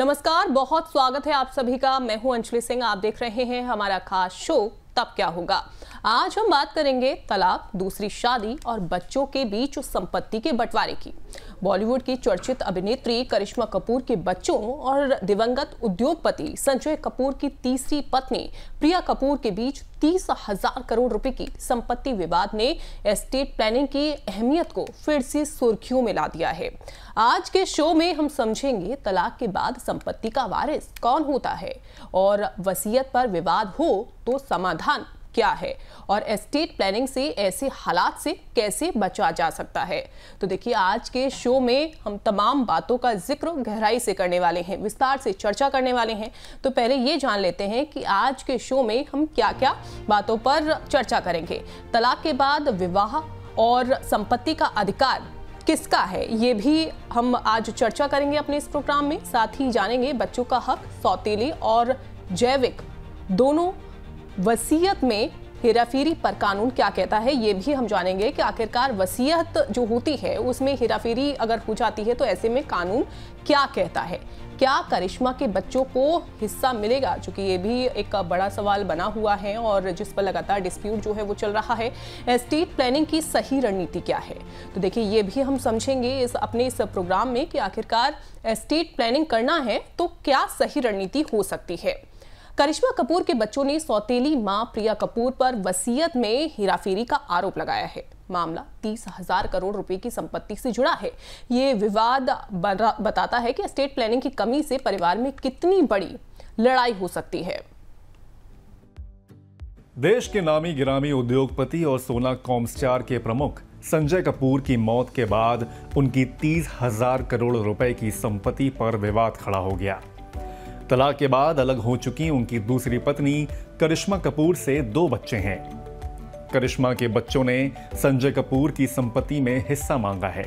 नमस्कार, बहुत स्वागत है आप सभी का। मैं हूं अंजलि सिंह। आप देख रहे हैं हमारा खास शो तब क्या होगा। आज हम बात करेंगे तलाक, दूसरी शादी और बच्चों के बीच संपत्ति के बंटवारे की। बॉलीवुड की चर्चित अभिनेत्री करिश्मा कपूर के बच्चों और दिवंगत उद्योगपति संजय कपूर की तीसरी पत्नी प्रिया कपूर के बीच 30,000 करोड़ रुपए की संपत्ति विवाद ने एस्टेट प्लानिंग की अहमियत को फिर से सुर्खियों में ला दिया है। आज के शो में हम समझेंगे तलाक के बाद संपत्ति का वारिस कौन होता है और वसीयत पर विवाद हो तो समाधान क्या है और एस्टेट प्लानिंग से ऐसे हालात से कैसे बचा जा सकता है। तो देखिए, आज के शो में हम तमाम बातों का जिक्र गहराई से करने वाले हैं, विस्तार से चर्चा करने वाले हैं। तो पहले ये जान लेते हैं कि आज के शो में हम क्या क्या बातों पर चर्चा करेंगे। तलाक के बाद विवाह और संपत्ति का अधिकार किसका है, ये भी हम आज चर्चा करेंगे अपने इस प्रोग्राम में। साथ ही जानेंगे बच्चों का हक, सौतेली और जैविक दोनों वसीयत में हेराफेरी पर कानून क्या कहता है, ये भी हम जानेंगे कि आखिरकार वसीयत जो होती है उसमें हेराफेरी अगर हो जाती है तो ऐसे में कानून क्या कहता है। क्या करिश्मा के बच्चों को हिस्सा मिलेगा, चूंकि ये भी एक बड़ा सवाल बना हुआ है और जिस पर लगातार डिस्प्यूट जो है वो चल रहा है। एस्टेट प्लानिंग की सही रणनीति क्या है, तो देखिए ये भी हम समझेंगे अपने इस प्रोग्राम में कि आखिरकार एस्टेट प्लानिंग करना है तो क्या सही रणनीति हो सकती है। करिश्मा कपूर के बच्चों ने सौतेली मां प्रिया कपूर पर वसीयत में हेराफेरी का आरोप लगाया है। मामला 30,000 करोड़ रुपए की संपत्ति से जुड़ा है। ये विवाद बताता है कि एस्टेट प्लानिंग की कमी से परिवार में कितनी बड़ी लड़ाई हो सकती है। देश के नामी गिरामी उद्योगपति और सोना कॉम स्टार के प्रमुख संजय कपूर की मौत के बाद उनकी 30,000 करोड़ रुपए की संपत्ति पर विवाद खड़ा हो गया। तलाक के बाद अलग हो चुकी उनकी दूसरी पत्नी करिश्मा कपूर से 2 बच्चे हैं। करिश्मा के बच्चों ने संजय कपूर की संपत्ति में हिस्सा मांगा है।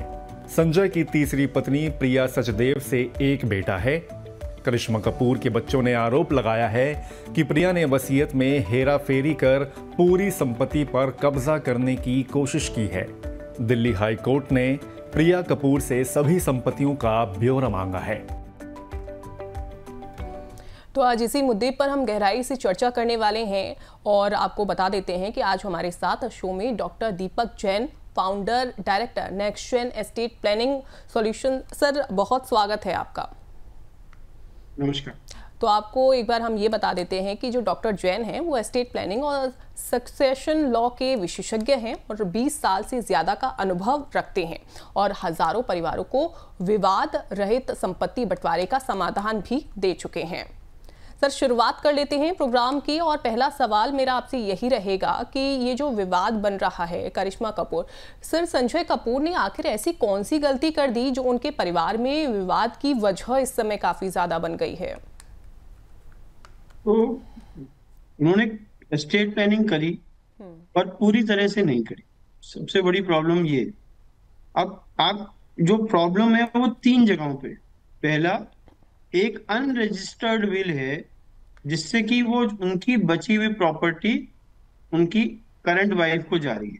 संजय की तीसरी पत्नी प्रिया सचदेव से 1 बेटा है। करिश्मा कपूर के बच्चों ने आरोप लगाया है कि प्रिया ने वसीयत में हेरा फेरी कर पूरी संपत्ति पर कब्जा करने की कोशिश की है। दिल्ली हाई कोर्ट ने प्रिया कपूर से सभी संपत्तियों का ब्यौरा मांगा है। तो आज इसी मुद्दे पर हम गहराई से चर्चा करने वाले हैं और आपको बता देते हैं कि आज हमारे साथ शो में doctor Deepak Jain, founder director next gen estate planning solution. Sir, बहुत स्वागत है आपका। नमस्कार। तो आपको एक बार हम ये बता देते हैं कि जो डॉक्टर जैन हैं वो एस्टेट प्लानिंग और सक्सेशन लॉ के विशेषज्ञ हैं और 20 साल से ज़्यादा का अनुभव रखते हैं और हजारों परिवारों को विवाद रहित संपत्ति बंटवारे का समाधान भी दे चुके हैं। सर, शुरुआत कर लेते हैं प्रोग्राम की और पहला सवाल मेरा आपसे यही रहेगा कि ये जो विवाद बन रहा है करिश्मा कपूर, सर संजय कपूर ने आखिर ऐसी कौन सी गलती कर दी जो उनके परिवार में विवाद की वजह इस समय काफी ज्यादा बन गई है? तो उन्होंने एस्टेट प्लानिंग करी पर पूरी तरह से नहीं करी। सबसे बड़ी प्रॉब्लम ये। अब आप जो प्रॉब्लम है वो 3 जगहों पे। पहला, एक अनरजिस्टर्ड विल है जिससे कि वो उनकी बची हुई प्रॉपर्टी उनकी करंट वाइफ को जा रही है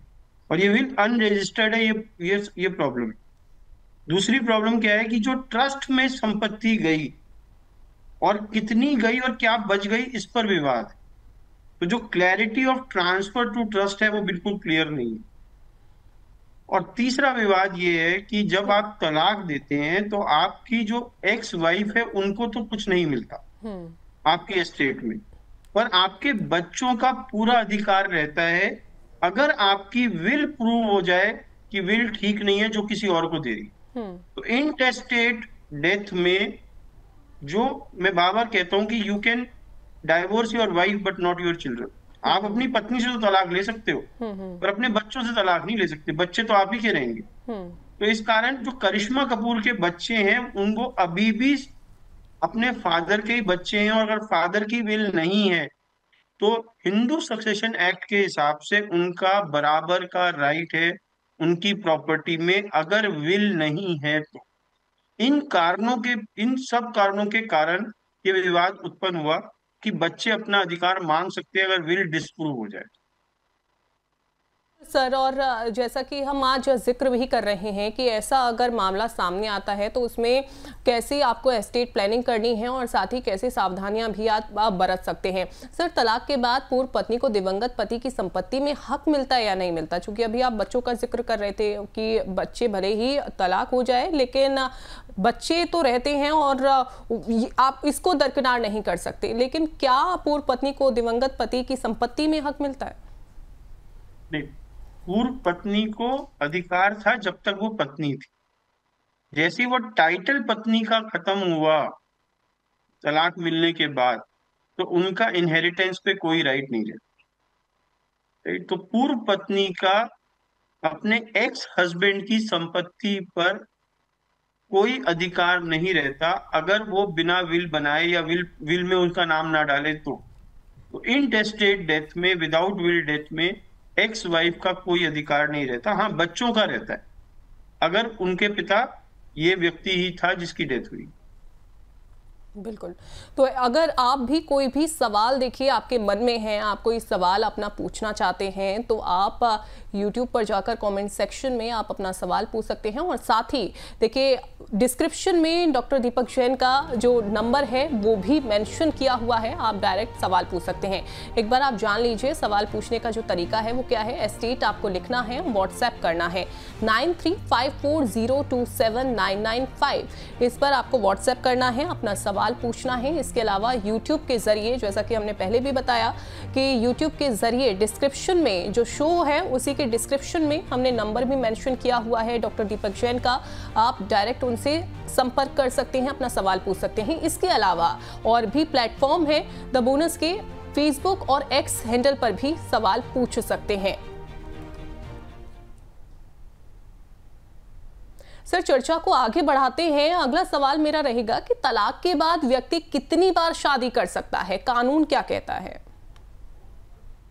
और ये विल अनरजिस्टर्ड है। ये प्रॉब्लम है। दूसरी प्रॉब्लम क्या है कि जो ट्रस्ट में संपत्ति गई और कितनी गई और क्या बच गई, इस पर विवाद है। तो जो clarity of transfer to trust है वो बिल्कुल क्लियर नहीं है। और तीसरा विवाद ये है कि जब आप तलाक देते हैं तो आपकी जो एक्स वाइफ है उनको तो कुछ नहीं मिलता आपके एस्टेट में, पर आपके बच्चों का पूरा अधिकार रहता है अगर आपकी विल प्रूव हो जाए कि विल ठीक नहीं है जो किसी और को दे रही। तो इंटेस्टेट डेथ में जो मैं बार बार कहता हूं कि you can divorce your wife but not your children. आप अपनी पत्नी से तो तलाक ले सकते हो पर अपने बच्चों से तलाक नहीं ले सकते। बच्चे तो आप ही के रहेंगे। तो इस कारण जो करिश्मा कपूर के बच्चे हैं उनको अभी भी अपने फादर के ही बच्चे हैं और अगर फादर की विल नहीं है तो हिंदू सक्सेशन एक्ट के हिसाब से उनका बराबर का राइट है उनकी प्रॉपर्टी में, अगर विल नहीं है तो। इन सब कारणों के कारण ये विवाद उत्पन्न हुआ कि बच्चे अपना अधिकार मांग सकते हैं अगर विल डिस्प्रूव हो जाए। सर, और जैसा कि हम आज जिक्र भी कर रहे हैं कि ऐसा अगर मामला सामने आता है तो उसमें कैसे आपको एस्टेट प्लानिंग करनी है और साथ ही कैसे सावधानियां भी आप बरत सकते हैं। सर, तलाक के बाद पूर्व पत्नी को दिवंगत पति की संपत्ति में हक मिलता है या नहीं मिलता? क्योंकि अभी आप बच्चों का जिक्र कर रहे थे कि बच्चे भले ही तलाक हो जाए लेकिन बच्चे तो रहते हैं और आप इसको दरकिनार नहीं कर सकते, लेकिन क्या पूर्व पत्नी को दिवंगत पति की संपत्ति में हक मिलता है? नहीं, पूर्व पत्नी को अधिकार था जब तक वो पत्नी थी। जैसे वो टाइटल पत्नी का खत्म हुआ तलाक मिलने के बाद, तो उनका इनहेरिटेंस पे कोई राइट नहीं रहता। राइट? तो पूर्व पत्नी का अपने एक्स हस्बैंड की संपत्ति पर कोई अधिकार नहीं रहता अगर वो बिना विल बनाए या विल में उनका नाम ना डाले तो इनटेस्टेट डेथ में, विदाउट विल डेथ में एक्स वाइफ का कोई अधिकार नहीं रहता। हाँ, बच्चों का रहता है अगर उनके पिता ये व्यक्ति ही था जिसकी डेथ हुई। बिल्कुल। तो अगर आप भी कोई भी सवाल देखिए आपके मन में है, आप कोई सवाल अपना पूछना चाहते हैं, तो आप YouTube पर जाकर कमेंट सेक्शन में आप अपना सवाल पूछ सकते हैं। और साथ ही देखिए डिस्क्रिप्शन में डॉक्टर दीपक जैन का जो नंबर है वो भी मेंशन किया हुआ है, आप डायरेक्ट सवाल पूछ सकते हैं। एक बार आप जान लीजिए सवाल पूछने का जो तरीका है वो क्या है। एस्टेट आपको लिखना है, व्हाट्सएप करना है 9354027995। इस पर आपको व्हाट्सएप करना है, अपना सवाल पूछना है। इसके अलावा YouTube के जरिए, जैसा कि हमने पहले भी बताया कि YouTube के जरिए डिस्क्रिप्शन में जो शो है उसी के डिस्क्रिप्शन में हमने नंबर भी मेंशन किया हुआ है डॉक्टर दीपक जैन का, आप डायरेक्ट उनसे संपर्क कर सकते हैं, अपना सवाल पूछ सकते हैं। इसके अलावा और भी प्लेटफॉर्म है द बोनस के, फेसबुक और एक्स हैंडल पर भी सवाल पूछ सकते हैं। सर, चर्चा को आगे बढ़ाते हैं। अगला सवाल मेरा रहेगा कि तलाक के बाद व्यक्ति कितनी बार शादी कर सकता है, कानून क्या कहता है?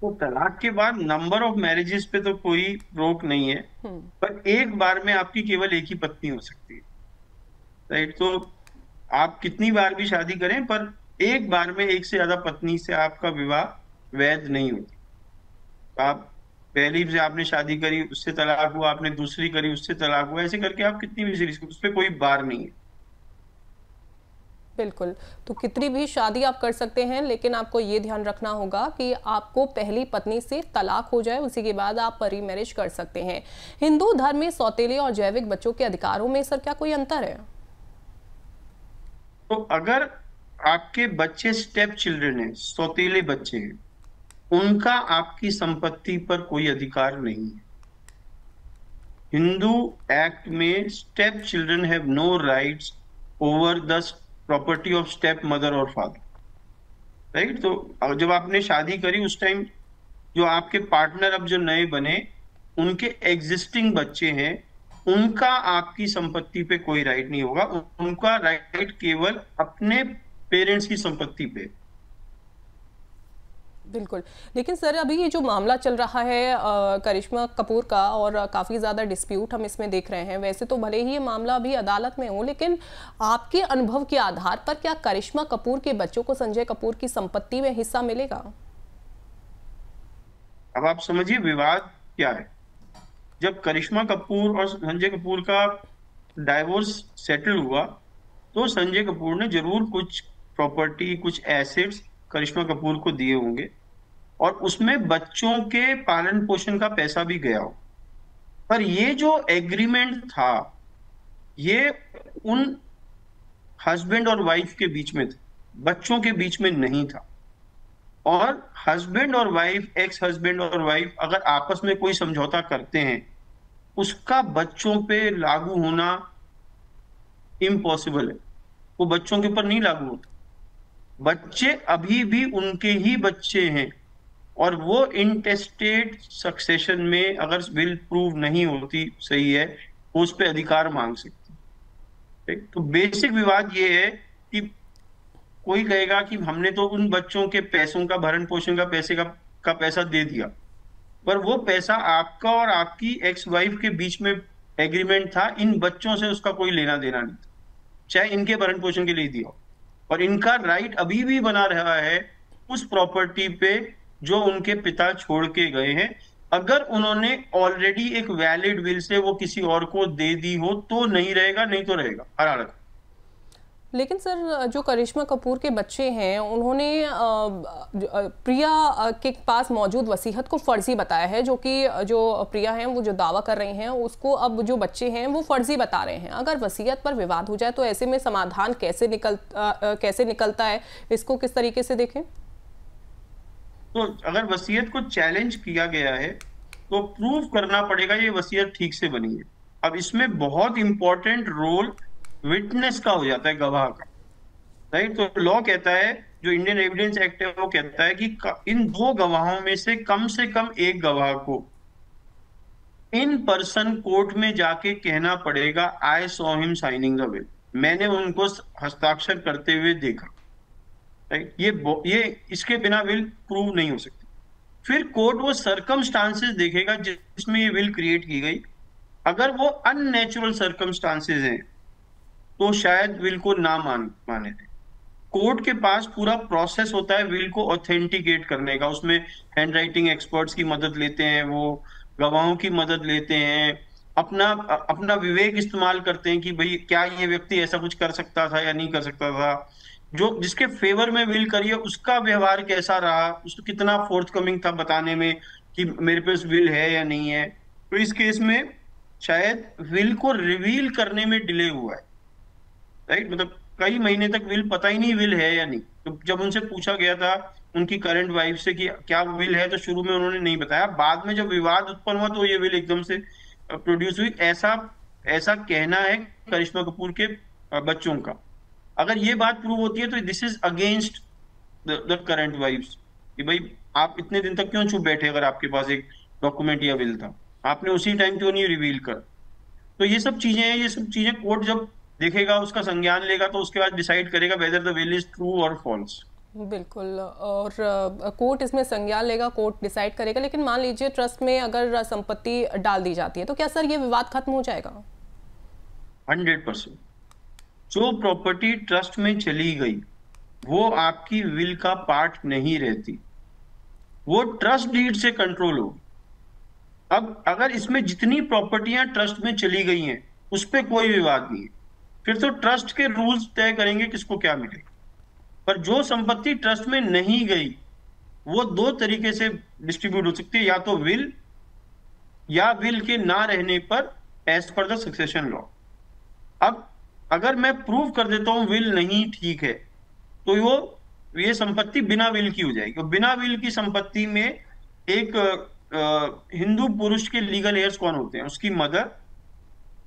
तो तलाक के बाद नंबर ऑफ मैरिजेस पे तो कोई रोक नहीं है, पर एक बार में आपकी केवल एक ही पत्नी हो सकती है। राइट? तो आप कितनी बार भी शादी करें पर एक बार में एक से ज्यादा पत्नी से आपका विवाह वैध नहीं होता। आप पहली से आपने शादी करी, उससे तलाक हुआ, आपने दूसरी करी, उससे तलाक हुआ, ऐसे करके आप कितनी भी सीरीज, उस पर कोई बार नहीं है। बिल्कुल। तो कितनी भी शादी आप कर सकते हैं, लेकिन आपको ये ध्यान रखना होगा कि आपको पहली पत्नी से तलाक हो जाए, उसी के बाद आप रीमैरिज कर सकते हैं। हिंदू धर्म में सौतेले और जैविक बच्चों के अधिकारों में सर क्या कोई अंतर है? तो अगर आपके बच्चे स्टेप चिल्ड्रन हैं, सौतेले बच्चे हैं, उनका आपकी संपत्ति पर कोई अधिकार नहीं है। हिंदू एक्ट में step children have no rights over the property of step mother और फादर। राइट? तो जब आपने शादी करी उस टाइम जो आपके पार्टनर अब जो नए बने, उनके एग्जिस्टिंग बच्चे हैं, उनका आपकी संपत्ति पे कोई राइट नहीं होगा। उनका राइट केवल अपने पेरेंट्स की संपत्ति पे। बिल्कुल। लेकिन सर, अभी ये जो मामला चल रहा है करिश्मा कपूर का, और काफ़ी ज़्यादा डिस्प्यूट हम इसमें देख रहे हैं। वैसे तो भले ही ये मामला अभी अदालत में हो, लेकिन आपके अनुभव के आधार पर क्या करिश्मा कपूर के बच्चों को संजय कपूर की संपत्ति में हिस्सा मिलेगा? अब आप समझिए विवाद क्या है। जब करिश्मा कपूर और संजय कपूर का डाइवोर्स सेटल हुआ तो संजय कपूर ने जरूर कुछ प्रॉपर्टी, कुछ एसेट्स करिश्मा कपूर को दिए होंगे और उसमें बच्चों के पालन पोषण का पैसा भी गया हो। पर ये जो एग्रीमेंट था ये उन हस्बैंड और वाइफ के बीच में था, बच्चों के बीच में नहीं था। और हस्बैंड और वाइफ, एक्स हस्बैंड और वाइफ अगर आपस में कोई समझौता करते हैं, उसका बच्चों पे लागू होना इम्पॉसिबल है। वो बच्चों के ऊपर नहीं लागू होता। बच्चे अभी भी उनके ही बच्चे हैं और वो इंटेस्टेट सक्सेशन में अगर विल प्रूव नहीं होती सही है, वो उस पर अधिकार मांग सकती है। तो बेसिक विवाद ये है कि कोई कहेगा कि हमने तो उन बच्चों के पैसों का, भरण पोषण का पैसा दे दिया, पर वो पैसा आपका और आपकी एक्स वाइफ के बीच में एग्रीमेंट था, इन बच्चों से उसका कोई लेना देना नहीं था, चाहे इनके भरण पोषण के लिए दिया हो। और इनका राइट अभी भी बना रहा है उस प्रॉपर्टी पे जो उनके पिता छोड़ के गए हैं। अगर उन्होंने ऑलरेडी एक वैलिड विल से वो किसी और को दे दी हो तो नहीं रहेगा, नहीं तो रहेगा हर हालत में। लेकिन सर, जो करिश्मा कपूर के बच्चे हैं उन्होंने प्रिया के पास मौजूद वसीयत को फर्जी बताया है, जो कि जो प्रिया हैं वो जो दावा कर रही हैं उसको अब जो बच्चे हैं वो फर्जी बता रहे हैं। अगर वसीयत पर विवाद हो जाए तो ऐसे में समाधान कैसे निकलता है, इसको किस तरीके से देखें? तो अगर वसीयत को चैलेंज किया गया है तो प्रूव करना पड़ेगा ये वसीयत ठीक से बनी है। अब इसमें बहुत इंपॉर्टेंट रोल विटनेस का हो जाता है, गवाह का, राइट। तो लॉ कहता है, जो इंडियन एविडेंस एक्ट है वो कहता है कि इन दो गवाहों में से कम एक गवाह को इन पर्सन कोर्ट में जाके कहना पड़ेगा, I saw him signing the will, मैंने उनको हस्ताक्षर करते हुए देखा, राइट। ये इसके बिना विल प्रूव नहीं हो सकती। फिर कोर्ट वो सर्कमस्टांसेस देखेगा जिसमें ये विल क्रिएट की गई। अगर वो अननेचुरल सर्कमस्टांसेस हैं तो शायद विल को ना माने दें। कोर्ट के पास पूरा प्रोसेस होता है विल को ऑथेंटिकेट करने का, उसमें हैंड राइटिंग एक्सपर्ट्स की मदद लेते हैं, वो गवाहों की मदद लेते हैं, अपना विवेक इस्तेमाल करते हैं कि भाई क्या ये व्यक्ति ऐसा कुछ कर सकता था या नहीं कर सकता था। जो जिसके फेवर में विल करिए उसका व्यवहार कैसा रहा, उसको कितना फोर्थकमिंग था बताने में कि मेरे पास विल है या नहीं है। तो इस केस में शायद विल को रिवील करने में डिले हुआ है, राइट। मतलब कई महीने तक विल पता ही नहीं विल है या नहीं। तो जब उनसे पूछा गया था उनकी करंट वाइफ से कि क्या विल है, तो शुरू में उन्होंने नहीं बताया। बाद में जब विवाद उत्पन्न हुआ तो ये विल एकदम से प्रोड्यूस हुई, ऐसा कहना है करिश्मा कपूर के बच्चों का। अगर ये बात प्रूव होती है तो this is against the current wife's कि भाई आप इतने दिन तक क्यों चुप बैठे, अगर आपके पास एक डॉक्यूमेंट या विल था, आपने उसी टाइम क्यों नहीं रिवील कर। तो ये सब चीजें कोर्ट जब देखेगा, उसका संज्ञान लेगा, तो उसके बाद डिसाइड करेगा whether the will is true और फॉल्स। बिल्कुल, और कोर्ट इसमें संज्ञान लेगा, कोर्ट डिसाइड करेगा। लेकिन मान लीजिए ट्रस्ट में अगर संपत्ति डाल दी जाती है तो क्या सर ये विवाद खत्म हो जाएगा? 100%। जो प्रॉपर्टी ट्रस्ट में चली गई वो आपकी विल का पार्ट नहीं रहती, वो ट्रस्ट डीड से कंट्रोल होगी। अब अगर इसमें जितनी प्रॉपर्टियां ट्रस्ट में चली गई हैं उस पर कोई विवाद नहीं है, फिर तो ट्रस्ट के रूल्स तय करेंगे किसको क्या मिलेगा। पर जो संपत्ति ट्रस्ट में नहीं गई वो दो तरीके से डिस्ट्रीब्यूट हो सकती है, या तो विल या विल के ना रहने पर as per the succession law. अब अगर मैं प्रूव कर देता हूं विल नहीं ठीक है तो ये संपत्ति बिना विल की हो जाएगी। बिना विल की संपत्ति में एक हिंदू पुरुष के लीगल हेयर्स कौन होते हैं? उसकी मदर,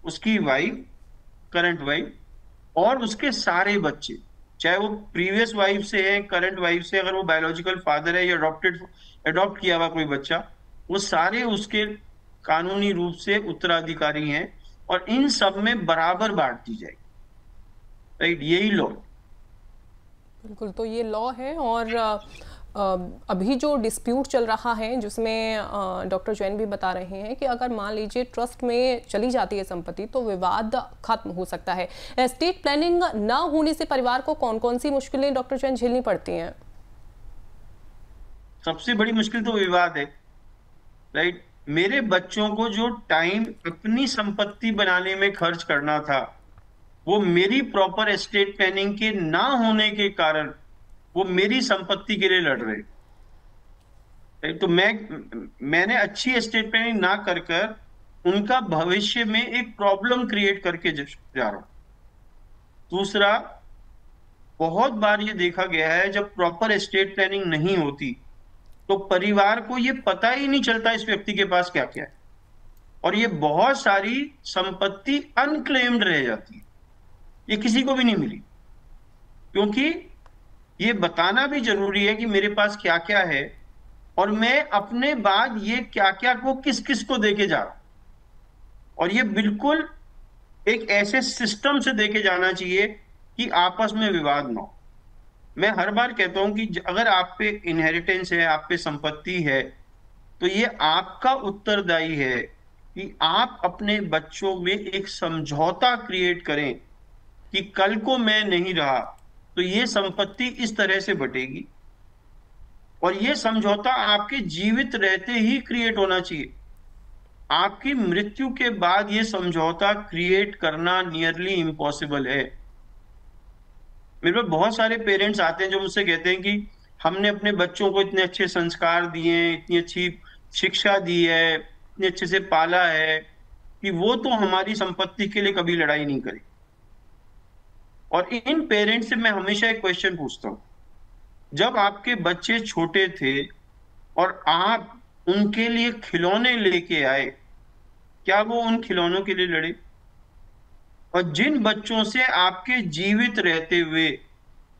उसकी वाइफ, करंट वाइफ और उसके सारे बच्चे, चाहे वो प्रीवियस वाइफ से है, करंट वाइफ से, अगर वो बायोलॉजिकल फादर है या अडॉप्ट किया हुआ कोई बच्चा, वो सारे उसके कानूनी रूप से उत्तराधिकारी हैं और इन सब में बराबर बांट दी जाएगी, राइट। यही लॉ। बिल्कुल, तो ये लॉ है। और अभी जो डिस्प्यूट चल रहा है जिसमें डॉक्टर जैन भी बता रहे हैं कि अगर मान लीजिए ट्रस्ट में चली जाती है संपत्ति तो विवाद खत्म हो सकता है। एस्टेट प्लानिंग ना होने से परिवार को कौन कौन सी मुश्किलें डॉक्टर जैन झेलनी पड़ती हैं? सबसे बड़ी मुश्किल तो विवाद है, राइट। मेरे बच्चों को जो टाइम अपनी संपत्ति बनाने में खर्च करना था वो मेरी प्रॉपर एस्टेट प्लानिंग के ना होने के कारण वो मेरी संपत्ति के लिए लड़ रहे। तो मैंने अच्छी एस्टेट प्लानिंग ना कर उनका भविष्य में एक प्रॉब्लम क्रिएट करके जा रहा हूं। दूसरा, बहुत बार ये देखा गया है जब प्रॉपर एस्टेट प्लानिंग नहीं होती तो परिवार को ये पता ही नहीं चलता इस व्यक्ति के पास क्या क्या है, और ये बहुत सारी संपत्ति अनक्लेम्ड रह जाती है, ये किसी को भी नहीं मिली। क्योंकि ये बताना भी जरूरी है कि मेरे पास क्या क्या है और मैं अपने बाद ये क्या क्या को किस किस को देके जा रहा हूं, और ये बिल्कुल एक ऐसे सिस्टम से देके जाना चाहिए कि आपस में विवाद ना हो। मैं हर बार कहता हूं कि अगर आप पे इनहेरिटेंस है, आप पे संपत्ति है, तो ये आपका उत्तरदायी है कि आप अपने बच्चों में एक समझौता क्रिएट करें कि कल को मैं नहीं रहा तो ये संपत्ति इस तरह से बटेगी। और ये समझौता आपके जीवित रहते ही क्रिएट होना चाहिए। आपकी मृत्यु के बाद ये समझौता क्रिएट करना नियरली इम्पॉसिबल है। मेरे पास बहुत सारे पेरेंट्स आते हैं जो मुझसे कहते हैं कि हमने अपने बच्चों को इतने अच्छे संस्कार दिए हैं, इतनी अच्छी शिक्षा दी है, इतने अच्छे से पाला है कि वो तो हमारी संपत्ति के लिए कभी लड़ाई नहीं करी। और इन पेरेंट्स से मैं हमेशा एक क्वेश्चन पूछता हूँ, जब आपके बच्चे छोटे थे और आप उनके लिए खिलौने लेके आए, क्या वो उन खिलौनों के लिए लड़े? और जिन बच्चों से आपके जीवित रहते हुए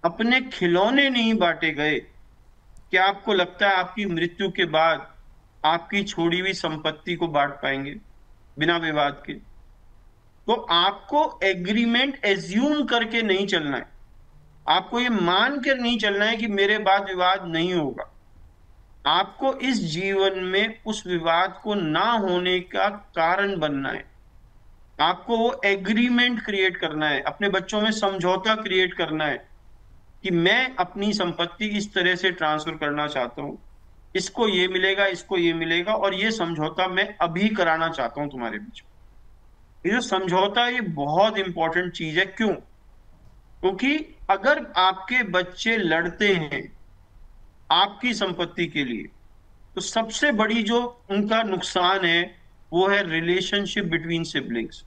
अपने खिलौने नहीं बांटे गए, क्या आपको लगता है आपकी मृत्यु के बाद आपकी छोड़ी हुई संपत्ति को बांट पाएंगे बिना विवाद के? तो आपको एग्रीमेंट एज्यूम करके नहीं चलना है, आपको ये मान कर नहीं चलना है कि मेरे बाद विवाद नहीं होगा। आपको इस जीवन में उस विवाद को ना होने का कारण बनना है। आपको वो एग्रीमेंट क्रिएट करना है, अपने बच्चों में समझौता क्रिएट करना है कि मैं अपनी संपत्ति इस तरह से ट्रांसफर करना चाहता हूं, इसको ये मिलेगा, इसको ये मिलेगा, और ये समझौता मैं अभी कराना चाहता हूं तुम्हारे बीच। ये जो समझौता है ये बहुत इंपॉर्टेंट चीज है। क्यों? क्योंकि अगर आपके बच्चे लड़ते हैं आपकी संपत्ति के लिए, तो सबसे बड़ी जो उनका नुकसान है वो है रिलेशनशिप बिटवीन सिबलिंग्स।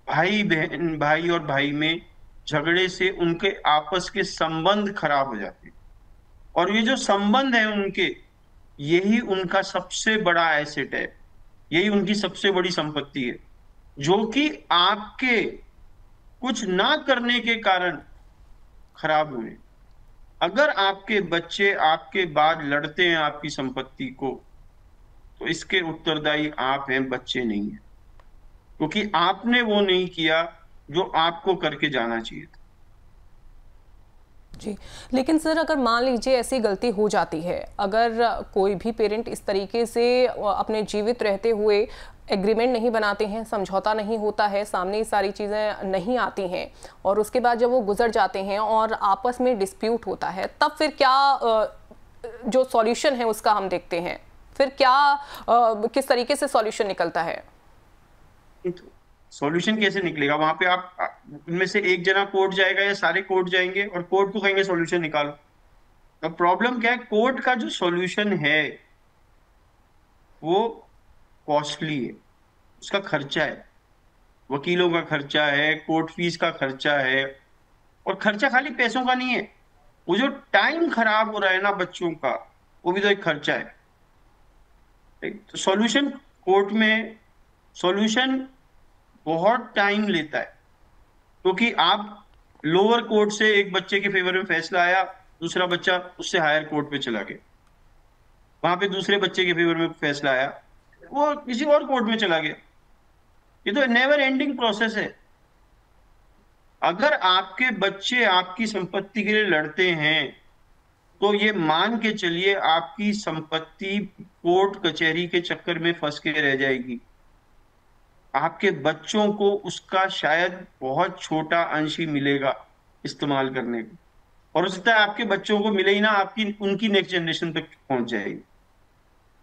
भाई बहन, भाई और भाई में झगड़े से उनके आपस के संबंध खराब हो जाते हैं, और ये जो संबंध है उनके, यही उनका सबसे बड़ा एसेट है, यही उनकी सबसे बड़ी संपत्ति है, जो कि आपके कुछ ना करने के कारण खराब हुए। अगर आपके बच्चे आपके बाद लड़ते हैं आपकी संपत्ति को, तो इसके उत्तरदायी आप हैं, बच्चे नहीं हैं, क्योंकि आपने वो नहीं किया जो आपको करके जाना चाहिए था। जी, लेकिन सर अगर मान लीजिए ऐसी गलती हो जाती है, अगर कोई भी पेरेंट इस तरीके से अपने जीवित रहते हुए एग्रीमेंट नहीं बनाते हैं, समझौता नहीं होता है, सामने ये सारी चीज़ें नहीं आती हैं, और उसके बाद जब वो गुजर जाते हैं और आपस में डिस्प्यूट होता है, तब फिर क्या जो सॉल्यूशन है उसका हम देखते हैं, फिर क्या किस तरीके से सॉल्यूशन निकलता है? सॉल्यूशन कैसे निकलेगा? वहां पे आप उनमें से एक जना कोर्ट जाएगा या सारे कोर्ट जाएंगे और कोर्ट को कहेंगे सॉल्यूशन निकालो। अब प्रॉब्लम क्या है, कोर्ट का जो सॉल्यूशन है वो कॉस्टली है, उसका खर्चा है, वकीलों का खर्चा है, कोर्ट फीस का खर्चा है, और खर्चा खाली पैसों का नहीं है, वो जो टाइम खराब हो रहा है ना बच्चों का, वो भी तो एक खर्चा है। तो सॉल्यूशन कोर्ट में, सॉल्यूशन बहुत टाइम लेता है, क्योंकि आप लोअर कोर्ट से एक बच्चे के फेवर में फैसला आया, दूसरा बच्चा उससे हायर कोर्ट पे चला गया, वहां पे दूसरे बच्चे के फेवर में फैसला आया, वो किसी और कोर्ट में चला गया। ये तो नेवर एंडिंग प्रोसेस है। अगर आपके बच्चे आपकी संपत्ति के लिए लड़ते हैं, तो ये मान के चलिए आपकी संपत्ति कोर्ट कचहरी के चक्कर में फंस के रह जाएगी। आपके बच्चों को उसका शायद बहुत छोटा अंश ही मिलेगा इस्तेमाल करने को, और हो सकता है आपके बच्चों को मिले ही ना, आपकी उनकी नेक्स्ट जनरेशन तक पहुंच जाएगी।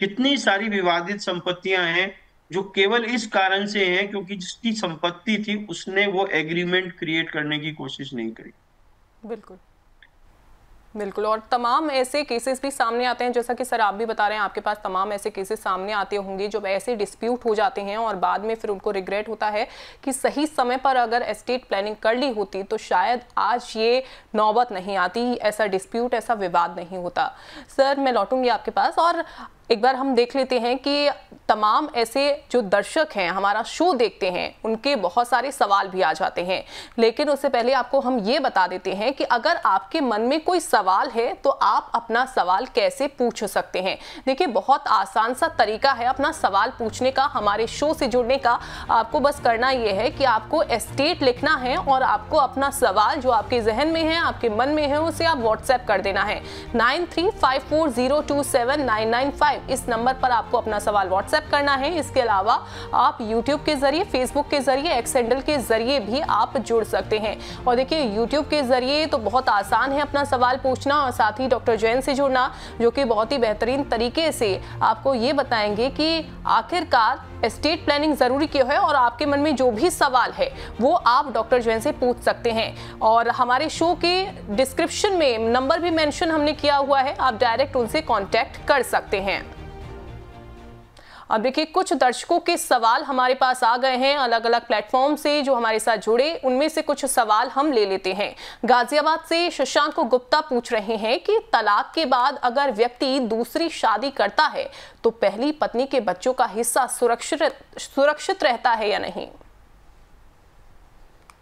कितनी सारी विवादित संपत्तियां हैं जो केवल इस कारण से हैं क्योंकि जिसकी संपत्ति थी उसने वो एग्रीमेंट क्रिएट करने की कोशिश नहीं करी। बिल्कुल बिल्कुल, और तमाम ऐसे केसेस भी सामने आते हैं, जैसा कि सर आप भी बता रहे हैं, आपके पास तमाम ऐसे केसेस सामने आते होंगे जब ऐसे डिस्प्यूट हो जाते हैं और बाद में फिर उनको रिग्रेट होता है कि सही समय पर अगर एस्टेट प्लानिंग कर ली होती तो शायद आज ये नौबत नहीं आती, ऐसा डिस्प्यूट, ऐसा विवाद नहीं होता। सर मैं लौटूंगी आपके पास, और एक बार हम देख लेते हैं कि तमाम ऐसे जो दर्शक हैं हमारा शो देखते हैं उनके बहुत सारे सवाल भी आ जाते हैं, लेकिन उससे पहले आपको हम ये बता देते हैं कि अगर आपके मन में कोई सवाल है तो आप अपना सवाल कैसे पूछ सकते हैं। देखिए बहुत आसान सा तरीका है अपना सवाल पूछने का, हमारे शो से जुड़ने का। आपको बस करना ये है कि आपको एस्टेट लिखना है और आपको अपना सवाल जो आपके जहन में है, आपके मन में है, उसे आप व्हाट्सएप कर देना है 9354027995। 5 इस नंबर पर आपको अपना सवाल व्हाट्सएप करना है। इसके अलावा आप यूट्यूब के जरिए, फेसबुक के जरिए, एक्स हैंडल के जरिए भी आप जुड़ सकते हैं। और देखिए यूट्यूब के जरिए तो बहुत आसान है अपना सवाल पूछना और साथ ही डॉक्टर जैन से जुड़ना, जो कि बहुत ही बेहतरीन तरीके से आपको ये बताएंगे कि आखिरकार एस्टेट प्लानिंग जरूरी क्यों है, और आपके मन में जो भी सवाल है वो आप डॉक्टर जैन से पूछ सकते हैं। और हमारे शो के डिस्क्रिप्शन में नंबर भी मेंशन हमने किया हुआ है, आप डायरेक्ट उनसे कांटेक्ट कर सकते हैं। अब देखिए कुछ दर्शकों के सवाल हमारे पास आ गए हैं अलग अलग प्लेटफॉर्म से जो हमारे साथ जुड़े, उनमें से कुछ सवाल हम ले लेते हैं। गाजियाबाद से शशांक गुप्ता पूछ रहे हैं कि तलाक के बाद अगर व्यक्ति दूसरी शादी करता है तो पहली पत्नी के बच्चों का हिस्सा सुरक्षित रहता है या नहीं?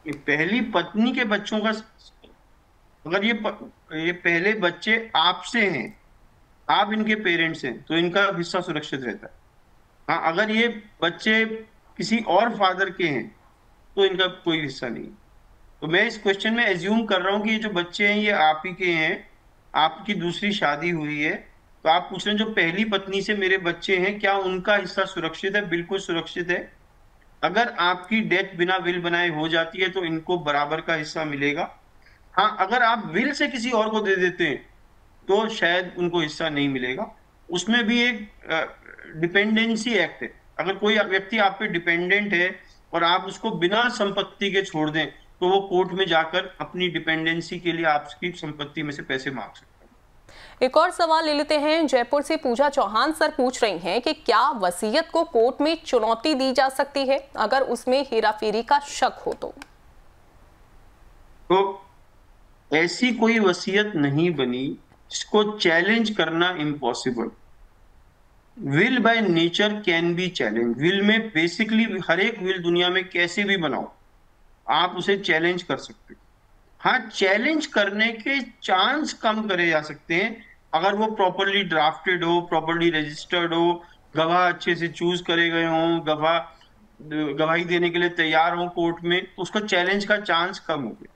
पहली पत्नी के बच्चों का, अगर ये पहले बच्चे आपसे हैं, आप इनके पेरेंट्स हैं, तो इनका हिस्सा सुरक्षित रहता है। हाँ, अगर ये बच्चे किसी और फादर के हैं तो इनका कोई हिस्सा नहीं। तो मैं इस क्वेश्चन में एज्यूम कर रहा हूँ कि ये जो बच्चे हैं ये आप ही के हैं, आपकी दूसरी शादी हुई है, तो आप पूछ रहे हैं जो पहली पत्नी से मेरे बच्चे हैं क्या उनका हिस्सा सुरक्षित है? बिल्कुल सुरक्षित है। अगर आपकी डेथ बिना विल बनाए हो जाती है तो इनको बराबर का हिस्सा मिलेगा। हाँ, अगर आप विल से किसी और को दे देते हैं तो शायद उनको हिस्सा नहीं मिलेगा। उसमें भी एक डिपेंडेंसी एक्ट है। अगर कोई व्यक्ति आप पे डिपेंडेंट है और आप उसको बिना संपत्ति के छोड़ दें तो वो कोर्ट में जाकर अपनी डिपेंडेंसी के लिए आपकी संपत्ति में से पैसे मांग सकते हैं। एक और सवाल ले लेते हैं। जयपुर से पूजा चौहान सर पूछ रही हैं कि क्या वसीयत को कोर्ट में चुनौती दी जा सकती है अगर उसमें हेराफेरी का शक हो तो ऐसी कोई वसीयत नहीं बनी जिसको चैलेंज करना impossible. Will by nature can be challenge. Will में बेसिकली हर एक विल दुनिया में कैसे भी बनाओ आप उसे चैलेंज कर सकते हो। हाँ, चैलेंज करने के चांस कम करे जा सकते हैं अगर वो प्रॉपरली ड्राफ्टेड हो, प्रॉपरली रजिस्टर्ड हो, गवाह अच्छे से चूज करे गए हों, गवाही देने के लिए तैयार हो कोर्ट में, तो उसका चैलेंज का चांस कम हो गया।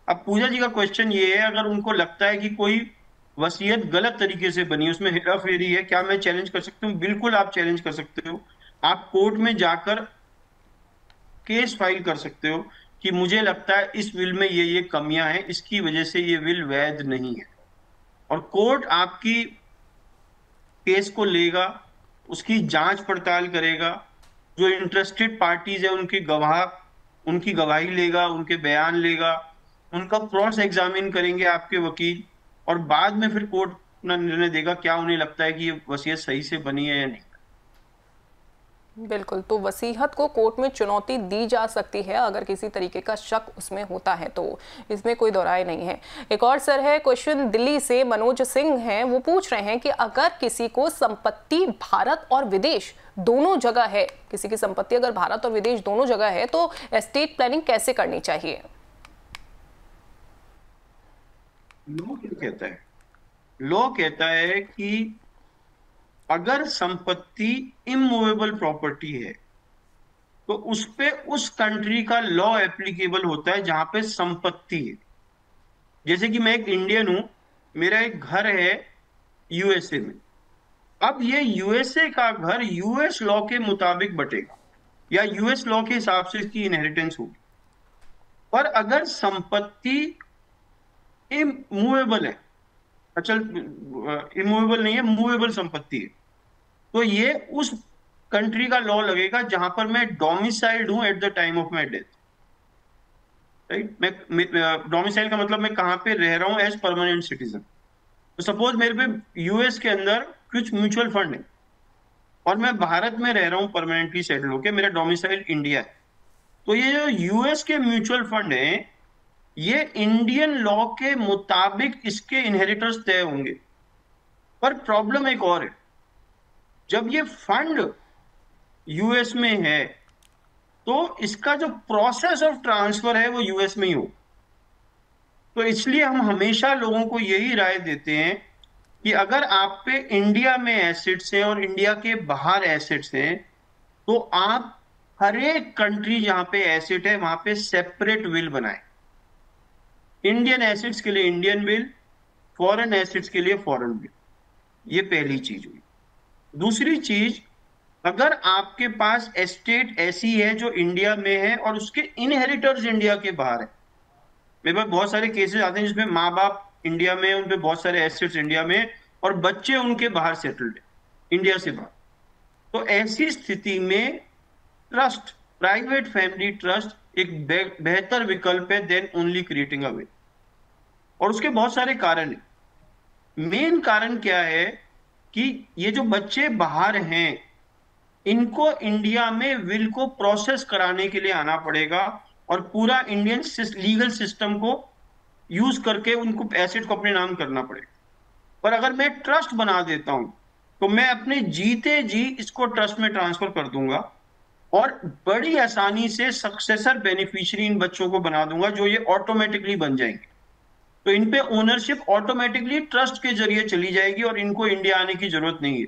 अब पूजा जी का क्वेश्चन ये है, अगर उनको लगता है कि कोई वसीयत गलत तरीके से बनी, उसमें हेराफेरी है, क्या मैं चैलेंज कर सकती हूँ? बिल्कुल आप चैलेंज कर सकते हो। आप कोर्ट में जाकर केस फाइल कर सकते हो कि मुझे लगता है इस विल में ये कमियां हैं, इसकी वजह से ये विल वैध नहीं है, और कोर्ट आपकी केस को लेगा, उसकी जांच पड़ताल करेगा, जो इंटरेस्टेड पार्टीज है उनकी गवाही लेगा, उनके बयान लेगा, उनका क्रॉस एग्जामिन करेंगे आपके वकील, और बाद में फिर कोर्ट अपना निर्णय देगा क्या उन्हें लगता है कि ये वसीयत सही से बनी है या नहीं। बिल्कुल, तो वसीयत को कोर्ट में चुनौती दी जा सकती है अगर किसी तरीके का शक उसमें होता है, तो इसमें कोई दो राय नहीं है। एक और सर है क्वेश्चन दिल्ली से मनोज सिंह हैं, वो पूछ रहे हैं कि अगर किसी को संपत्ति भारत और विदेश दोनों जगह है, किसी की संपत्ति अगर भारत और विदेश दोनों जगह है तो एस्टेट प्लानिंग कैसे करनी चाहिए? लॉ कहता है कि अगर संपत्ति इमूवेबल प्रॉपर्टी है तो उस पे उस कंट्री का लॉ एप्लीकेबल होता है जहां पे संपत्ति है। जैसे कि मैं एक इंडियन हूं, मेरा एक घर है यूएसए में, अब ये यूएसए का घर यूएस लॉ के मुताबिक बटेगा या यूएस लॉ के हिसाब से इसकी इनहेरिटेंस होगी। पर अगर संपत्ति इमूवेबल है, अचल इमूवेबल नहीं है, मूवेबल संपत्ति है, तो ये उस कंट्री का लॉ लगेगा जहां पर मैं डोमिसाइल्ड हूं at the time of my death. Right, मैं डोमिसाइल का मतलब मैं कहां पे रह रहा हूं एज परमानेंट सिटीजन। तो सपोज मेरे पे यूएस के अंदर कुछ म्यूचुअल फंड है और मैं भारत में रह रहा हूं परमानेंटली सेटल होकर, मेरा डोमिसाइल इंडिया है, तो ये जो यूएस के म्यूचुअल फंड है ये इंडियन लॉ के मुताबिक इसके इनहेरिटर्स तय होंगे। पर प्रॉब्लम एक और है, जब ये फंड यूएस में है तो इसका जो प्रोसेस ऑफ ट्रांसफर है वो यूएस में ही हो। तो इसलिए हम हमेशा लोगों को यही राय देते हैं कि अगर आप पे इंडिया में एसेट्स हैं और इंडिया के बाहर एसेट्स हैं तो आप हर एक कंट्री जहां पे एसेट है वहां पे सेपरेट विल बनाएं। इंडियन एसेट्स के लिए इंडियन विल, फॉरेन एसेट्स के लिए फॉरेन विल। ये पहली चीज हुई। दूसरी चीज, अगर आपके पास एस्टेट ऐसी है जो इंडिया में है और उसके इनहेरिटर्स इंडिया के बाहर है, मेरे पास बहुत सारे केसेस आते हैं जिसमें माँ बाप इंडिया में, उनपे बहुत सारे एसेट्स इंडिया में और बच्चे उनके बाहर सेटल्ड है, इंडिया से बाहर। तो ऐसी स्थिति में ट्रस्ट, प्राइवेट फैमिली ट्रस्ट एक बेहतर विकल्प है than only creating a will. और उसके बहुत सारे कारण हैं। मेन कारण क्या है कि ये जो बच्चे बाहर हैं, इनको इंडिया में विल को प्रोसेस कराने के लिए आना पड़ेगा और पूरा इंडियन लीगल सिस्टम को यूज करके उनको एसेट को अपने नाम करना पड़ेगा। पर अगर मैं ट्रस्ट बना देता हूं तो मैं अपने जीते जी इसको ट्रस्ट में ट्रांसफर कर दूंगा और बड़ी आसानी से सक्सेसर बेनिफिशियरी इन बच्चों को बना दूंगा, जो ये ऑटोमेटिकली बन जाएंगे। तो इन पे ओनरशिप ऑटोमेटिकली ट्रस्ट के जरिए चली जाएगी और इनको इंडिया आने की जरूरत नहीं है।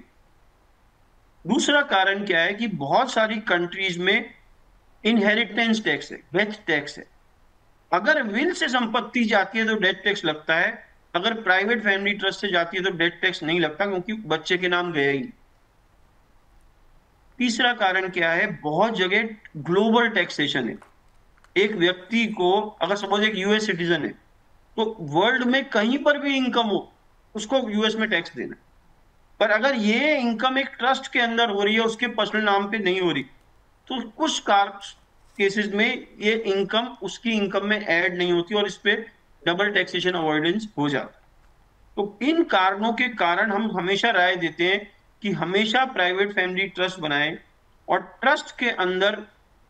दूसरा कारण क्या है कि बहुत सारी कंट्रीज में इनहेरिटेंस टैक्स है, डेथ टैक्स है। अगर विल से संपत्ति जाती है तो डेथ टैक्स लगता है, अगर प्राइवेट फैमिली ट्रस्ट से जाती है तो डेथ टैक्स नहीं लगता, क्योंकि बच्चे के नाम गया ही। तीसरा कारण क्या है, बहुत जगह ग्लोबल टैक्सेशन है। एक व्यक्ति को, अगर सपोज एक यूएस सिटीजन है, तो वर्ल्ड में कहीं पर भी इनकम हो उसको यूएस में टैक्स देना। पर अगर ये इनकम एक ट्रस्ट के अंदर हो रही है, उसके पर्सनल नाम पे नहीं हो रही, तो कुछ केसेस में ये इनकम उसकी इनकम में ऐड नहीं होती और इस पे डबल टैक्सेशन अवॉइडेंस हो जाता है। तो इन कारणों के कारण हम हमेशा राय देते हैं कि हमेशा प्राइवेट फैमिली ट्रस्ट बनाएं और ट्रस्ट के अंदर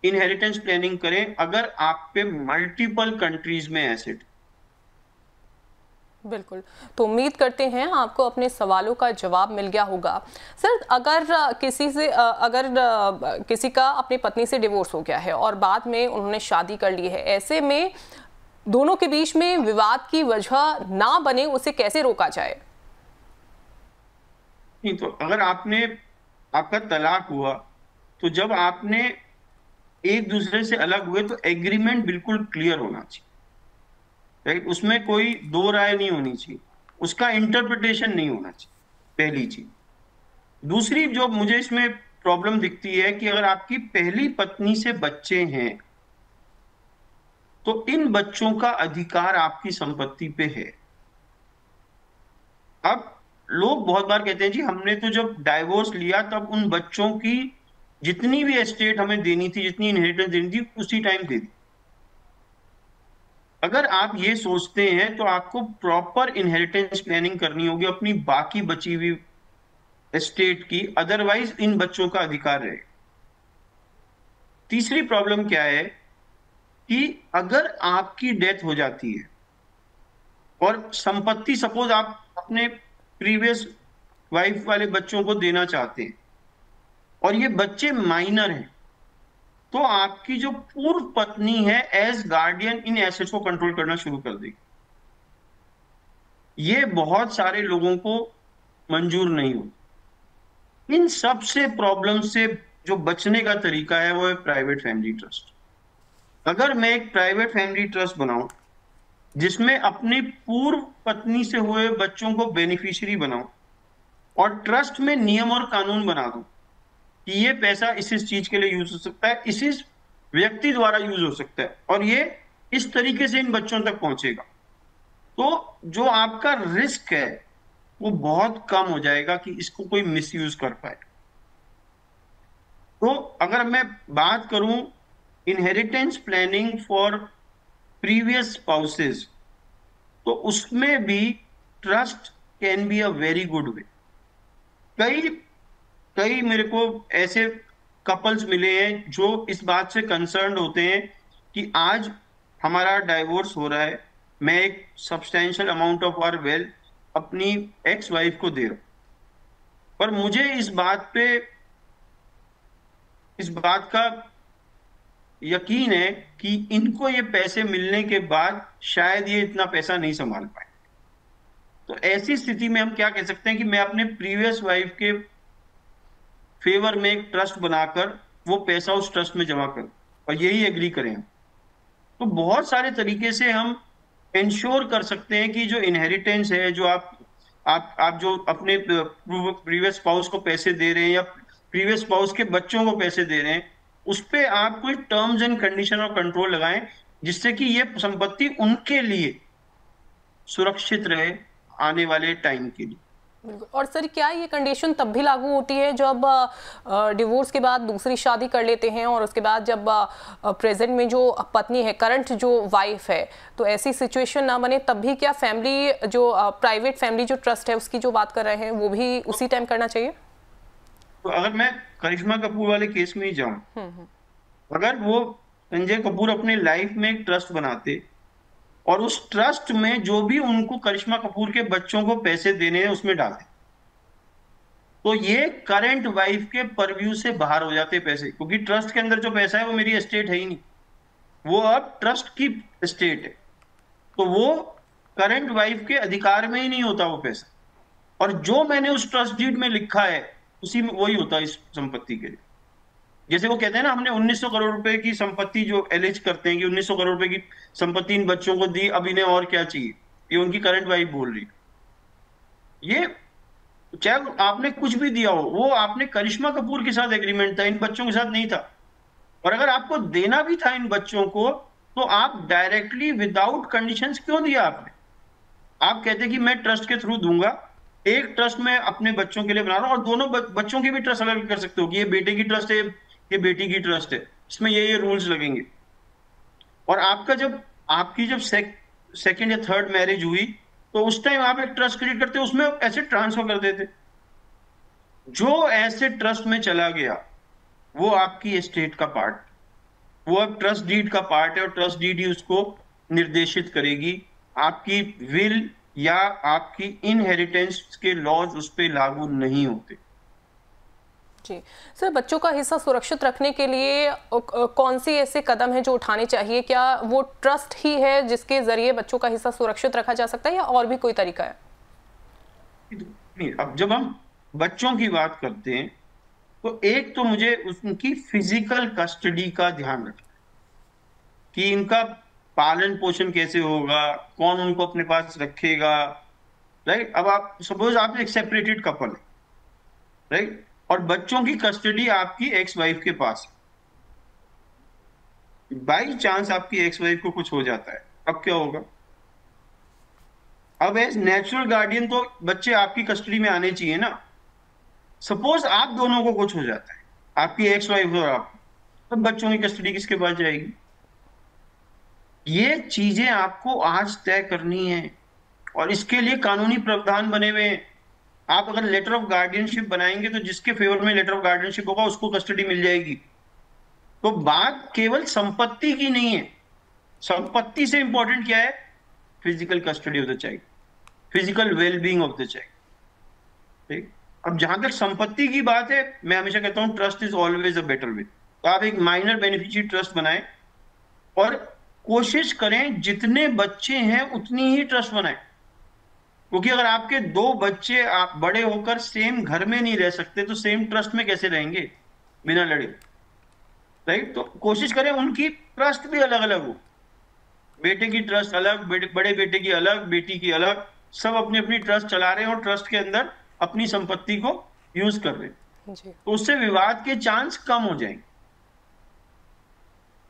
इनहेरिटेंस प्लानिंग करें अगर आप पे मल्टीपल कंट्रीज में एसेट। बिल्कुल, तो उम्मीद करते हैं आपको अपने सवालों का जवाब मिल गया होगा। सर, अगर किसी का अपनी पत्नी से डिवोर्स हो गया है और बाद में उन्होंने शादी कर ली है, ऐसे में दोनों के बीच में विवाद की वजह ना बने, उसे कैसे रोका जाए? नहीं, तो अगर आपका तलाक हुआ तो जब आपने एक दूसरे से अलग हुए तो एग्रीमेंट बिल्कुल क्लियर होना चाहिए, राइट? उसमें कोई दो राय नहीं होनी चाहिए, उसका इंटरप्रिटेशन नहीं होना चाहिए, पहली चीज। दूसरी जो मुझे इसमें प्रॉब्लम दिखती है कि अगर आपकी पहली पत्नी से बच्चे हैं तो इन बच्चों का अधिकार आपकी संपत्ति पे है। अब लोग बहुत बार कहते हैं जी हमने तो जब डाइवोर्स लिया तब उन बच्चों की जितनी भी एस्टेट हमें देनी थी, जितनी इनहेरिटेंस देनी थी, उसी टाइम दे दी। अगर आप ये सोचते हैं तो आपको प्रॉपर इनहेरिटेंस प्लानिंग करनी होगी अपनी बाकी बची हुई एस्टेट की, अदरवाइज इन बच्चों का अधिकार रहेगा। तीसरी प्रॉब्लम क्या है कि अगर आपकी डेथ हो जाती है और संपत्ति सपोज आप अपने प्रीवियस वाइफ वाले बच्चों को देना चाहते हैं और ये बच्चे माइनर हैं, तो आपकी जो पूर्व पत्नी है एज गार्डियन इन एसेट्स को कंट्रोल करना शुरू कर देगी। ये बहुत सारे लोगों को मंजूर नहीं होता। इन सबसे प्रॉब्लम से जो बचने का तरीका है वो है प्राइवेट फैमिली ट्रस्ट। अगर मैं एक प्राइवेट फैमिली ट्रस्ट बनाऊं जिसमें अपनी पूर्व पत्नी से हुए बच्चों को बेनिफिशियरी बनाऊं और ट्रस्ट में नियम और कानून बना दूं कि ये पैसा इस चीज के लिए यूज हो सकता है, इस व्यक्ति द्वारा यूज हो सकता है और ये इस तरीके से इन बच्चों तक पहुंचेगा, तो जो आपका रिस्क है वो बहुत कम हो जाएगा कि इसको कोई मिसयूज कर पाए। तो अगर मैं बात करूं inheritance planning for previous spouses, तो उसमें भी trust can be a very good way. कई मेरे को ऐसे कपल्स मिले हैं जो इस बात से कंसर्न होते हैं कि आज हमारा डाइवोर्स हो रहा है, मैं एक substantial amount of our wealth अपनी एक्स वाइफ को दे रहा हूं, पर मुझे इस बात का यकीन है कि इनको ये पैसे मिलने के बाद शायद ये इतना पैसा नहीं संभाल पाए। तो ऐसी स्थिति में हम क्या कह सकते हैं कि मैं अपने प्रीवियस वाइफ के फेवर में एक ट्रस्ट बनाकर वो पैसा उस ट्रस्ट में जमा करूं और यही एग्री करें। तो बहुत सारे तरीके से हम इंश्योर कर सकते हैं कि जो इनहेरिटेंस है, जो आप आप जो अपने प्रीवियस स्पाउस को पैसे दे रहे हैं या प्रीवियस स्पाउस के बच्चों को पैसे दे रहे हैं, उस पे आप कोई टर्म्स एंड कंडीशन और कंट्रोल लगाएं, जिससे कि ये संपत्ति उनके लिए सुरक्षित रहे आने वाले टाइम के लिए। बिल्कुल। और सर क्या ये कंडीशन तब भी लागू होती है जब डिवोर्स के बाद दूसरी शादी कर लेते हैं और उसके बाद जब प्रेजेंट में जो पत्नी है, करंट जो वाइफ है, तो ऐसी सिचुएशन ना बने तब भी क्या फैमिली जो प्राइवेट फैमिली जो ट्रस्ट है उसकी जो बात कर रहे हैं वो भी उसी टाइम करना चाहिए? तो अगर मैं करिश्मा कपूर वाले केस में ही जाऊं, अगर वो संजय कपूर अपने लाइफ में एक ट्रस्ट बनाते और उस ट्रस्ट में जो भी उनको करिश्मा कपूर के बच्चों को पैसे देने हैं उसमें डालते, तो ये करंट वाइफ के परव्यू से बाहर हो जाते पैसे, क्योंकि ट्रस्ट के अंदर जो पैसा है वो मेरी एस्टेट है ही नहीं, वो अब ट्रस्ट की एस्टेट है, तो वो करंट वाइफ के अधिकार में ही नहीं होता वो पैसा, और जो मैंने उस ट्रस्ट डीड में लिखा है उसी में वही होता है इस संपत्ति के लिए। जैसे वो कहते हैं ना, हमने 1900 करोड़ रुपए की संपत्ति जो एलिज करते हैं कि 1900 करोड़ रुपए की संपत्ति इन बच्चों को दी, अब इन्हें और क्या चाहिए, ये उनकी करंट वाइफ बोल रही है। ये चाहे आपने कुछ भी दिया हो, वो आपने करिश्मा कपूर के साथ एग्रीमेंट था, इन बच्चों के साथ नहीं था, और अगर आपको देना भी था इन बच्चों को तो आप डायरेक्टली विदाउट कंडीशंस क्यों दिया आपने? आप कहते कि मैं ट्रस्ट के थ्रू दूंगा, एक ट्रस्ट में अपने बच्चों के लिए बना रहा हूं और दोनों बच्चों की भी ट्रस्ट अलग कर सकते हो कि ये बेटे की ट्रस्ट है, ये बेटी की ट्रस्ट है, इसमें ये रूल्स लगेंगे। और आपकी जब सेकंड या थर्ड मैरिज हुई तो उस टाइम आप एक ट्रस्ट क्रिएट करते, उसमें ऐसे ट्रांसफर कर देते। जो ऐसे ट्रस्ट में चला गया वो आपकी एस्टेट का पार्ट, वो अब ट्रस्ट डीड का पार्ट है और ट्रस्ट डीड ही उसको निर्देशित करेगी। आपकी विल या आपकी इनहेरिटेंस के लॉज उस पर लागू नहीं होते। जी सर, बच्चों का हिस्सा सुरक्षित रखने के लिए कौन सी ऐसे कदम है जो उठाने चाहिए? क्या वो ट्रस्ट ही है जिसके जरिए बच्चों का हिस्सा सुरक्षित रखा जा सकता है या और भी कोई तरीका है? नहीं, अब जब हम बच्चों की बात करते हैं तो एक तो मुझे उनकी फिजिकल कस्टडी का ध्यान रखना कि इनका पालन पोषण कैसे होगा, कौन उनको अपने पास रखेगा, राइट। अब आप सपोज आप एक सेपरेटेड कपल है, राइट, और बच्चों की कस्टडी आपकी एक्स वाइफ के पास, बाई चांस आपकी एक्स वाइफ को कुछ हो जाता है, अब क्या होगा? अब एज नेचुरल गार्डियन तो बच्चे आपकी कस्टडी में आने चाहिए ना। सपोज आप दोनों को कुछ हो जाता है, आपकी एक्स वाइफ और आप, तो बच्चों की कस्टडी किसके पास जाएगी? ये चीजें आपको आज तय करनी है और इसके लिए कानूनी प्रावधान बने हुए हैं। आप अगर लेटर ऑफ गार्डियनशिप बनाएंगे तो जिसके फेवर में लेटर ऑफ गार्डियनशिप होगा उसको कस्टडी मिल जाएगी। तो बात केवल संपत्ति की नहीं है, संपत्ति से इंपॉर्टेंट क्या है? Physical custody of the child, physical wellbeing of the child, ठीक। अब जहां तक संपत्ति की बात है, मैं हमेशा कहता हूं trust is always a better way. तो आप एक माइनर बेनिफिशियरी ट्रस्ट बनाएं और कोशिश करें जितने बच्चे हैं उतनी ही ट्रस्ट बनाएं, क्योंकि अगर आपके दो बच्चे आप बड़े होकर सेम घर में नहीं रह सकते तो सेम ट्रस्ट में कैसे रहेंगे बिना लड़े, राइट। तो कोशिश करें उनकी ट्रस्ट भी अलग अलग हो, बेटे की ट्रस्ट अलग, बड़े बेटे की अलग, बेटी की अलग, सब अपनी अपनी ट्रस्ट चला रहे हैं और ट्रस्ट के अंदर अपनी संपत्ति को यूज कर रहे हैं, तो उससे विवाद के चांस कम हो जाएंगे।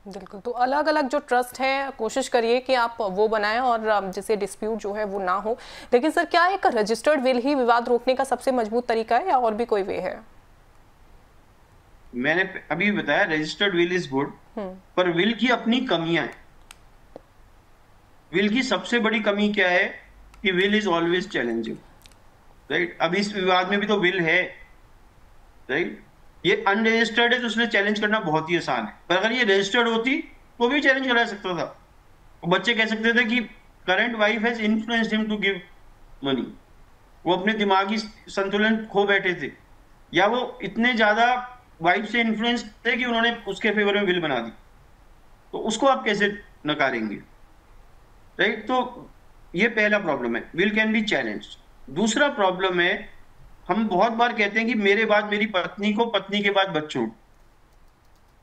बिल्कुल। तो अलग अलग जो ट्रस्ट है कोशिश करिए कि आप वो बनाएं और जिससे डिस्प्यूट जो है वो ना हो। लेकिन सर क्या एक रजिस्टर्ड विल ही विवाद रोकने का सबसे मजबूत तरीका है या और भी कोई वे है? मैंने अभी बताया रजिस्टर्ड विल इज गुड, पर विल की अपनी कमियां हैं। विल की सबसे बड़ी कमी क्या है कि will is always challenging, right. अब इस विवाद में भी तो विल है, राइट। ये अनरजिस्टर्ड है तो उसने चैलेंज करना बहुत ही आसान है, पर अगर ये रजिस्टर्ड होती तो भी चैलेंज करा सकता था। बच्चे कह सकते थे कि current wife has influenced him to give money, वो अपने दिमागी संतुलन खो बैठे थे, या वो इतने ज्यादा वाइफ से इन्फ्लुएंस थे कि उन्होंने उसके फेवर में विल बना दी, तो उसको आप कैसे नकारेंगे, राइट। तो ये पहला प्रॉब्लम है, विल कैन बी चैलेंज। दूसरा प्रॉब्लम है, हम बहुत बार कहते हैं कि मेरे बाद मेरी पत्नी को, पत्नी के बाद बच्चों,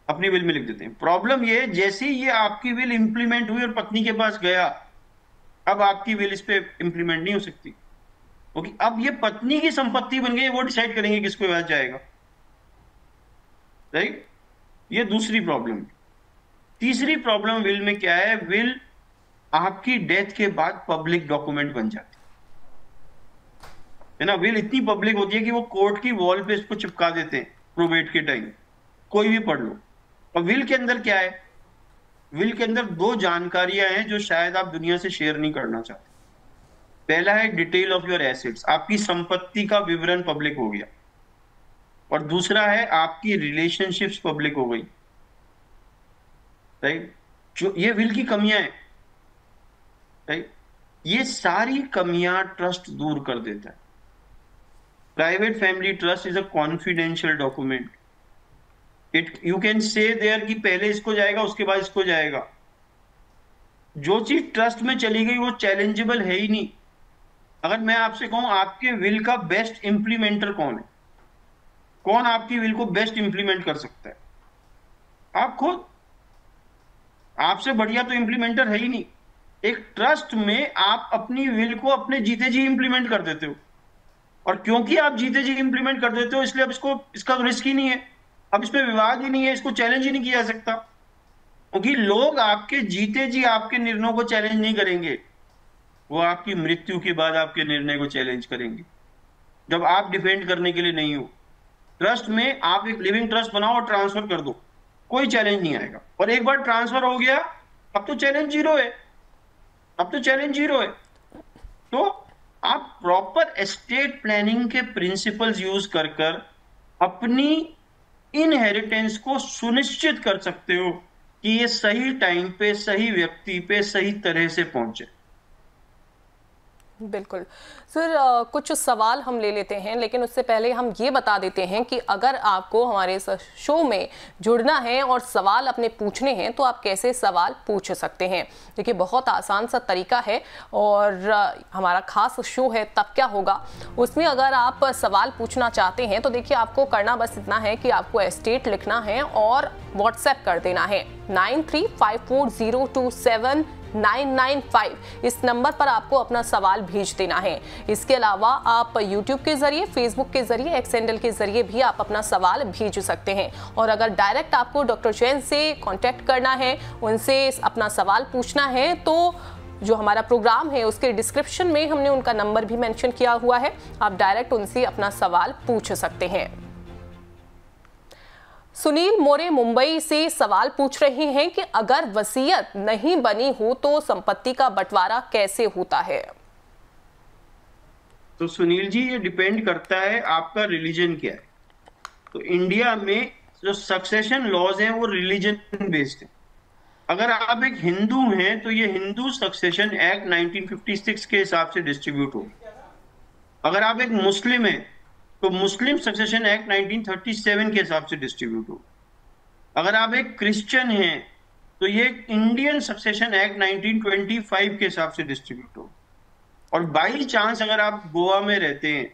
अपनी विल में लिख देते हैं। प्रॉब्लम ये, जैसे ही ये आपकी विल इंप्लीमेंट हुई और पत्नी के पास गया, अब आपकी विल इस पे इंप्लीमेंट नहीं हो सकती। ओके, अब ये पत्नी की संपत्ति बन गई, वो डिसाइड करेंगे किसको विवाह जाएगा, राइट। ये दूसरी प्रॉब्लम। तीसरी प्रॉब्लम विल में क्या है, विल आपकी डेथ के बाद पब्लिक डॉक्यूमेंट बन जाती है ना। विल इतनी पब्लिक होती है कि वो कोर्ट की वॉल पे इसको चिपका देते हैं प्रोबेट के टाइम, कोई भी पढ़ लो। और विल के अंदर क्या है, विल के अंदर दो जानकारियां हैं जो शायद आप दुनिया से शेयर नहीं करना चाहते। पहला है डिटेल ऑफ योर एसेट्स, आपकी संपत्ति का विवरण पब्लिक हो गया, और दूसरा है आपकी रिलेशनशिप्स पब्लिक हो गई, राइट। जो ये विल की कमियां हैं, राइट, ये सारी कमियां ट्रस्ट दूर कर देता है। Private family trust is a confidential document. It you can say there कि पहले इसको जाएगा उसके बाद इसको जाएगा। जो चीज ट्रस्ट में चली गई वो चैलेंजेबल है ही नहीं। अगर मैं आपसे कहूं आपके विल का बेस्ट इंप्लीमेंटर कौन है, कौन आपकी विल को बेस्ट इंप्लीमेंट कर सकता है, आप खुद। आपसे बढ़िया तो इंप्लीमेंटर है ही नहीं। एक ट्रस्ट में आप अपनी विल को अपने जीते जी इंप्लीमेंट कर देते हो, और क्योंकि आप जीते जी इंप्लीमेंट कर देते हो इसलिए अब इसका रिस्क ही नहीं है, अब इस पे विवाद ही नहीं है, इसको चैलेंज ही नहीं किया जा सकता। क्योंकि लोग आपके जीते जी आपके निर्णयों को चैलेंज नहीं करेंगे, वो आपकी मृत्यु के बाद आपके निर्णय को चैलेंज करेंगे, जब आप डिफेंड करने के लिए नहीं हो। ट्रस्ट में आप एक लिविंग ट्रस्ट बनाओ और ट्रांसफर कर दो, कोई चैलेंज नहीं आएगा। और एक बार ट्रांसफर हो गया अब तो चैलेंज जीरो है, अब तो चैलेंज जीरो है। तो आप प्रॉपर एस्टेट प्लानिंग के प्रिंसिपल्स यूज कर अपनी इनहेरिटेंस को सुनिश्चित कर सकते हो कि ये सही टाइम पे सही व्यक्ति पे सही तरह से पहुंचे। बिल्कुल सर, कुछ सवाल हम ले लेते हैं, लेकिन उससे पहले हम ये बता देते हैं कि अगर आपको हमारे इस शो में जुड़ना है और सवाल अपने पूछने हैं तो आप कैसे सवाल पूछ सकते हैं। देखिए बहुत आसान सा तरीका है, और हमारा खास शो है तब क्या होगा, उसमें अगर आप सवाल पूछना चाहते हैं तो देखिए आपको करना बस इतना है कि आपको एस्टेट लिखना है और व्हाट्सएप कर देना है 9354027995। इस नंबर पर आपको अपना सवाल भेज देना है। इसके अलावा आप YouTube के जरिए, Facebook के जरिए, एक्स हैंडल के जरिए भी आप अपना सवाल भेज सकते हैं। और अगर डायरेक्ट आपको डॉक्टर जैन से कांटेक्ट करना है, उनसे अपना सवाल पूछना है, तो जो हमारा प्रोग्राम है उसके डिस्क्रिप्शन में हमने उनका नंबर भी मेंशन किया हुआ है, आप डायरेक्ट उनसे अपना सवाल पूछ सकते हैं। सुनील मोरे मुंबई से सवाल पूछ रहे हैं कि अगर वसीयत नहीं बनी हो तो संपत्ति का बंटवारा कैसे होता है। तो सुनील जी ये डिपेंड करता है आपका रिलीजन क्या है। तो इंडिया में जो सक्सेशन लॉज हैं वो रिलीजन बेस्ड है। अगर आप एक हिंदू हैं तो ये हिंदू सक्सेशन एक्ट 1956 के हिसाब से डिस्ट्रीब्यूट होगा। अगर आप एक मुस्लिम हैं तो मुस्लिम सक्सेशन एक्ट 1937 के हिसाब से डिस्ट्रीब्यूट हो। अगर आप एक क्रिश्चियन हैं तो ये इंडियन सक्सेशन एक्ट 1925 के हिसाब से डिस्ट्रीब्यूट हो। और बाई चांस अगर आप गोवा में रहते हैं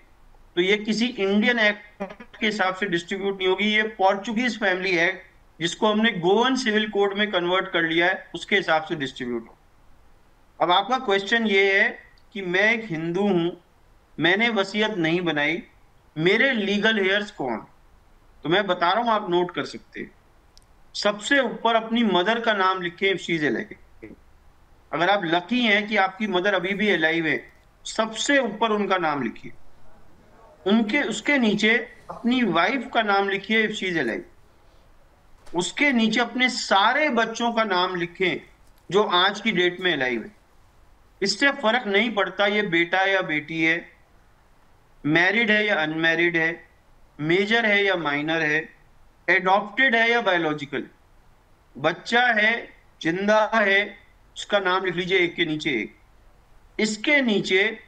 तो ये किसी इंडियन एक्ट के हिसाब से डिस्ट्रीब्यूट नहीं होगी, ये पोर्चुगीज फैमिली एक्ट जिसको हमने गोवन सिविल कोड में कन्वर्ट कर लिया है उसके हिसाब से डिस्ट्रीब्यूट हो। अब आपका क्वेश्चन ये है कि मैं एक हिंदू हूं, मैंने वसीयत नहीं बनाई, मेरे लीगल हेयर्स कौन? तो मैं बता रहा हूं, आप नोट कर सकते हैं। सबसे ऊपर अपनी मदर का नाम लिखें इफ शी इज अलाइव। अगर आप लकी हैं कि आपकी मदर अभी भी अलाइव है, सबसे ऊपर उनका नाम लिखिए। उसके नीचे अपनी वाइफ का नाम लिखिए इफ शी इज अलाइव। उसके नीचे अपने सारे बच्चों का नाम लिखें जो आज की डेट में अलाइव है। इससे फर्क नहीं पड़ता ये बेटा है या बेटी है, मैरिड है या अनमैरिड है, मेजर है या माइनर है, एडॉप्टेड है या बायोलॉजिकल, बच्चा है, जिंदा है, उसका नाम लिख लीजिए एक के नीचे एक। इसके नीचे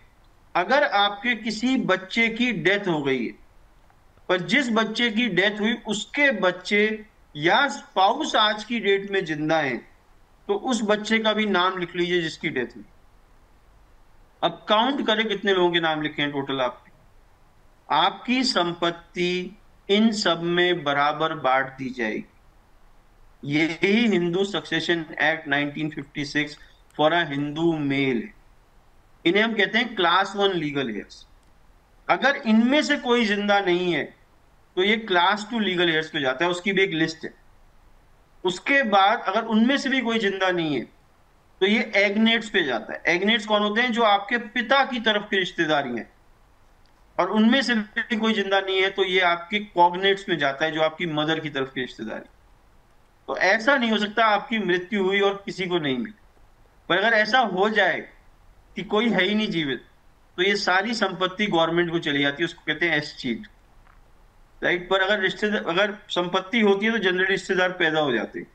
अगर आपके किसी बच्चे की डेथ हो गई है, पर जिस बच्चे की डेथ हुई उसके बच्चे या स्पाउस आज की डेट में जिंदा है, तो उस बच्चे का भी नाम लिख लीजिए जिसकी डेथ हुई। अब काउंट करें कितने लोगों के नाम लिखे हैं टोटल आपके। आपकी संपत्ति इन सब में बराबर बांट दी जाएगी। यही Hindu succession act 1956 for a Hindu male है। इन्हें हम कहते हैं क्लास 1 लीगल हेयर्स। अगर इनमें से कोई जिंदा नहीं है तो ये क्लास 2 लीगल हेयर्स पे जाता है, उसकी भी एक लिस्ट है। उसके बाद अगर उनमें से भी कोई जिंदा नहीं है तो ये एग्नेट्स पे जाता है। एग्नेट्स कौन होते हैं? जो आपके पिता की तरफ की रिश्तेदारी है। और उनमें से भी कोई जिंदा नहीं है तो ये आपके कॉग्नेट्स में जाता है, जो आपकी मदर की तरफ की रिश्तेदारी। तो ऐसा नहीं हो सकता आपकी मृत्यु हुई और किसी को नहीं मिली। पर अगर ऐसा हो जाए कि कोई है ही नहीं जीवित, तो ये सारी संपत्ति गवर्नमेंट को चली जाती है, उसको कहते हैं एस्टीट, राइट। पर अगर रिश्तेदार, अगर संपत्ति होती है तो जनरली रिश्तेदार पैदा हो जाते हैं।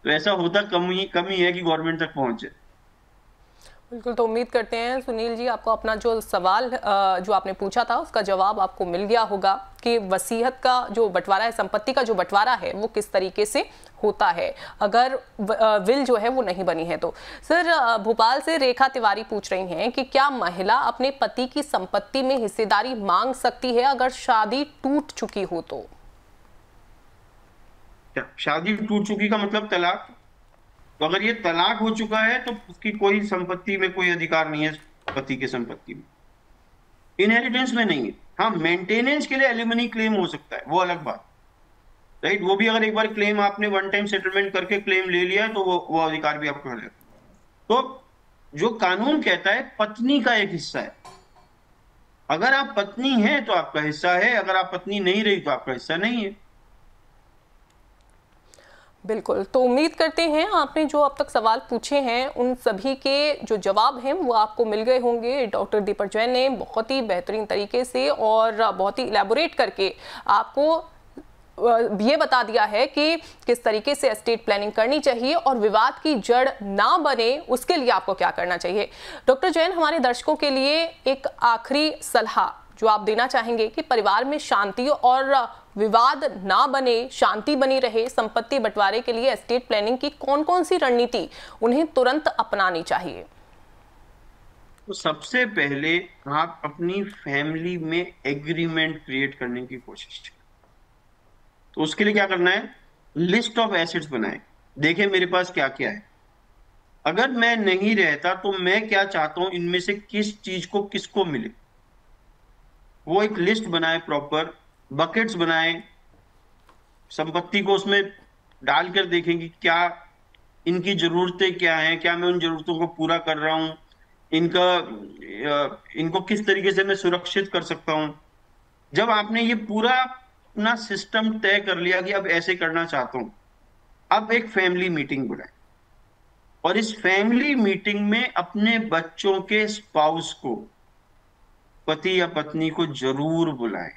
तो ऐसा होता कम ही है कि गवर्नमेंट तक पहुंचे। बिल्कुल, तो उम्मीद करते हैं सुनील जी आपको अपना जो सवाल जो आपने पूछा था उसका जवाब आपको मिल गया होगा कि वसीयत का जो बंटवारा है, संपत्ति का जो बंटवारा है वो किस तरीके से होता है अगर विल जो है वो नहीं बनी है। तो सर, भोपाल से रेखा तिवारी पूछ रही हैं कि क्या महिला अपने पति की संपत्ति में हिस्सेदारी मांग सकती है अगर शादी टूट चुकी हो तो? शादी टूट चुकी का मतलब तलाक। तो अगर ये तलाक हो चुका है तो उसकी कोई संपत्ति में कोई अधिकार नहीं है, पति की संपत्ति में, इनहेरिटेंस में नहीं है। हाँ, मेंटेनेंस के लिए एलिमनी क्लेम हो सकता है, वो अलग बात, राइट। वो भी अगर एक बार क्लेम आपने वन टाइम सेटलमेंट करके क्लेम ले लिया है तो वो अधिकार भी आपको मिलेगा। तो जो कानून कहता है पत्नी का एक हिस्सा है। अगर आप पत्नी हैं तो आपका हिस्सा है, अगर आप पत्नी नहीं रही तो आपका हिस्सा नहीं है। बिल्कुल, तो उम्मीद करते हैं आपने जो अब तक सवाल पूछे हैं उन सभी के जो जवाब हैं वो आपको मिल गए होंगे। डॉक्टर दीपक जैन ने बहुत ही बेहतरीन तरीके से और बहुत ही इलेबोरेट करके आपको ये बता दिया है कि किस तरीके से एस्टेट प्लानिंग करनी चाहिए और विवाद की जड़ ना बने उसके लिए आपको क्या करना चाहिए। डॉक्टर जैन, हमारे दर्शकों के लिए एक आखिरी सलाह जो आप देना चाहेंगे कि परिवार में शांति और विवाद ना बने, शांति बनी रहे, संपत्ति बंटवारे के लिए एस्टेट प्लानिंग की कौन कौन सी रणनीति उन्हें तुरंत अपनानी चाहिए? तो सबसे पहले आप अपनी फैमिली में एग्रीमेंट क्रिएट करने की कोशिश करें। तो उसके लिए क्या करना है? लिस्ट ऑफ एसेट्स बनाएं, देखें मेरे पास क्या क्या है। अगर मैं नहीं रहता तो मैं क्या चाहता हूं, इनमें से किस चीज को किसको मिले, वो एक लिस्ट बनाए, प्रॉपर बकेट्स बनाएं, संपत्ति को उसमें डालकर देखें कि क्या इनकी जरूरतें क्या हैं, क्या मैं उन जरूरतों को पूरा कर रहा हूं, इनको किस तरीके से मैं सुरक्षित कर सकता हूं। जब आपने ये पूरा अपना सिस्टम तय कर लिया कि अब ऐसे करना चाहता हूं, अब एक फैमिली मीटिंग बुलाएं और इस फैमिली मीटिंग में अपने बच्चों के स्पाउस को, पति या पत्नी को जरूर बुलाएं।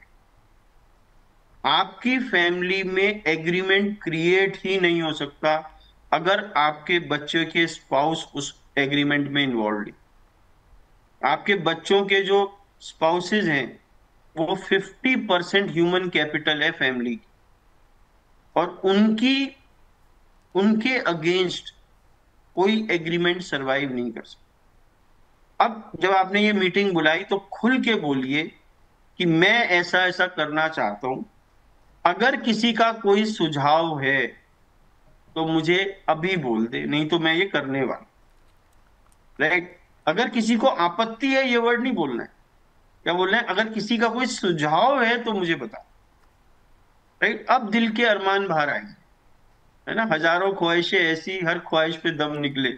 आपकी फैमिली में एग्रीमेंट क्रिएट ही नहीं हो सकता अगर आपके बच्चे के स्पाउस उस एग्रीमेंट में इन्वॉल्व नहीं। आपके बच्चों के जो स्पाउसेज हैं वो 50% ह्यूमन कैपिटल है फैमिली की, और उनके अगेंस्ट कोई एग्रीमेंट सरवाइव नहीं कर सकता। अब जब आपने ये मीटिंग बुलाई तो खुल के बोलिए कि मैं ऐसा ऐसा करना चाहता हूं, अगर किसी का कोई सुझाव है तो मुझे अभी बोल दे, नहीं तो मैं ये करने वाला, राइट। अगर किसी को आपत्ति है, ये वर्ड नहीं बोलना है, क्या बोलना है? अगर किसी का कोई सुझाव है तो मुझे बता, राइट। अब दिल के अरमान बाहर आएंगे, है ना। हजारों ख्वाहिशें ऐसी, हर ख्वाहिश पे दम निकले,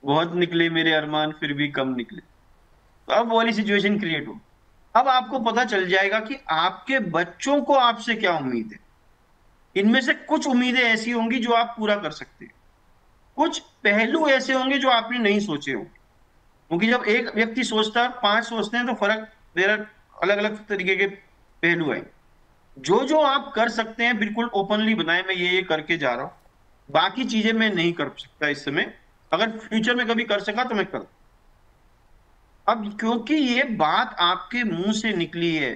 बहुत निकले मेरे अरमान फिर भी कम निकले। तो अब वाली सिचुएशन क्रिएट हो। अब आपको पता चल जाएगा कि आपके बच्चों को आपसे क्या उम्मीद है। इनमें से कुछ उम्मीदें ऐसी होंगी जो आप पूरा कर सकते हैं, कुछ पहलू ऐसे होंगे जो आपने नहीं सोचे होंगे। क्योंकि जब एक व्यक्ति सोचता है, 5 सोचते हैं, तो फर्क, देर अलग अलग तरीके के पहलू आए। जो आप कर सकते हैं बिल्कुल ओपनली बताएं, मैं ये करके जा रहा हूं, बाकी चीजें मैं नहीं कर सकता इस समय, अगर फ्यूचर में कभी कर सका तो मैं कर। अब क्योंकि ये बात आपके मुंह से निकली है,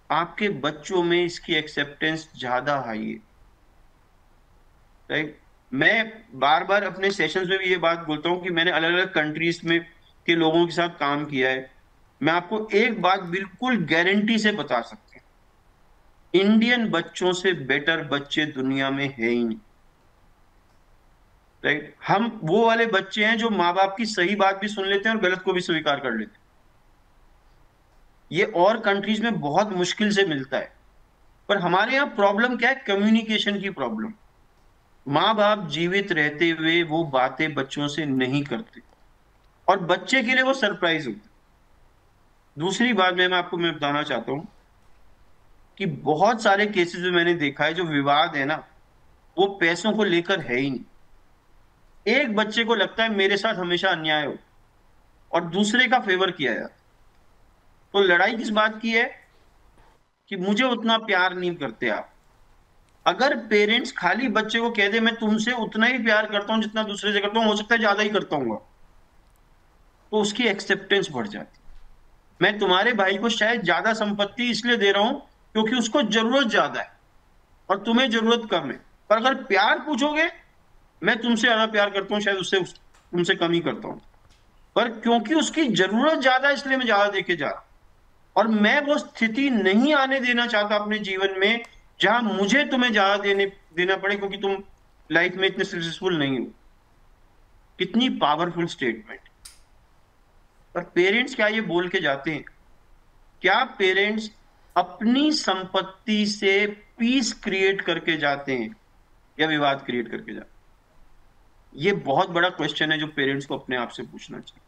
आपके बच्चों में इसकी एक्सेप्टेंस ज्यादा हाई है, राइट। मैं बार बार अपने सेशंस में भी ये बात बोलता हूं कि मैंने अलग अलग कंट्रीज में के लोगों के साथ काम किया है। मैं आपको एक बात बिल्कुल गारंटी से बता सकता हूं, इंडियन बच्चों से बेटर बच्चे दुनिया में है ही नहीं, राइट। हम वो वाले बच्चे हैं जो माँ बाप की सही बात भी सुन लेते हैं और गलत को भी स्वीकार कर लेते हैं। ये और कंट्रीज में बहुत मुश्किल से मिलता है। पर हमारे यहाँ प्रॉब्लम क्या है? कम्युनिकेशन की प्रॉब्लम। माँ बाप जीवित रहते हुए वो बातें बच्चों से नहीं करते और बच्चे के लिए वो सरप्राइज होता है। दूसरी बात मैं बताना चाहता हूँ कि बहुत सारे केसेस में मैंने देखा है जो विवाद है ना, वो पैसों को लेकर है ही नहीं। एक बच्चे को लगता है मेरे साथ हमेशा अन्याय हो और दूसरे का फेवर किया जाता। तो लड़ाई किस बात की है? कि मुझे उतना प्यार नहीं करते आप। अगर पेरेंट्स खाली बच्चे को कह दे मैं तुमसे उतना ही प्यार करता हूं जितना दूसरे से करता हूं, हो सकता है ज्यादा ही करता हूँ, तो उसकी एक्सेप्टेंस बढ़ जाती। मैं तुम्हारे भाई को शायद ज्यादा संपत्ति इसलिए दे रहा हूं क्योंकि उसको जरूरत ज्यादा है और तुम्हें जरूरत कम है। पर अगर प्यार पूछोगे, मैं तुमसे ज्यादा प्यार करता हूँ, शायद उससे तुमसे कम ही करता हूँ, पर क्योंकि उसकी जरूरत ज्यादा है इसलिए मैं ज्यादा देके जा रहा हूं। और मैं वो स्थिति नहीं आने देना चाहता अपने जीवन में जहां मुझे तुम्हें ज्यादा देना पड़े क्योंकि तुम लाइफ में इतने सक्सेसफुल नहीं हो। कितनी पावरफुल स्टेटमेंट। पर पेरेंट्स क्या ये बोल के जाते हैं? क्या पेरेंट्स अपनी संपत्ति से पीस क्रिएट करके जाते हैं या विवाद क्रिएट करके जाते हैं? ये बहुत बड़ा क्वेश्चन है जो पेरेंट्स को अपने आप से पूछना चाहिए।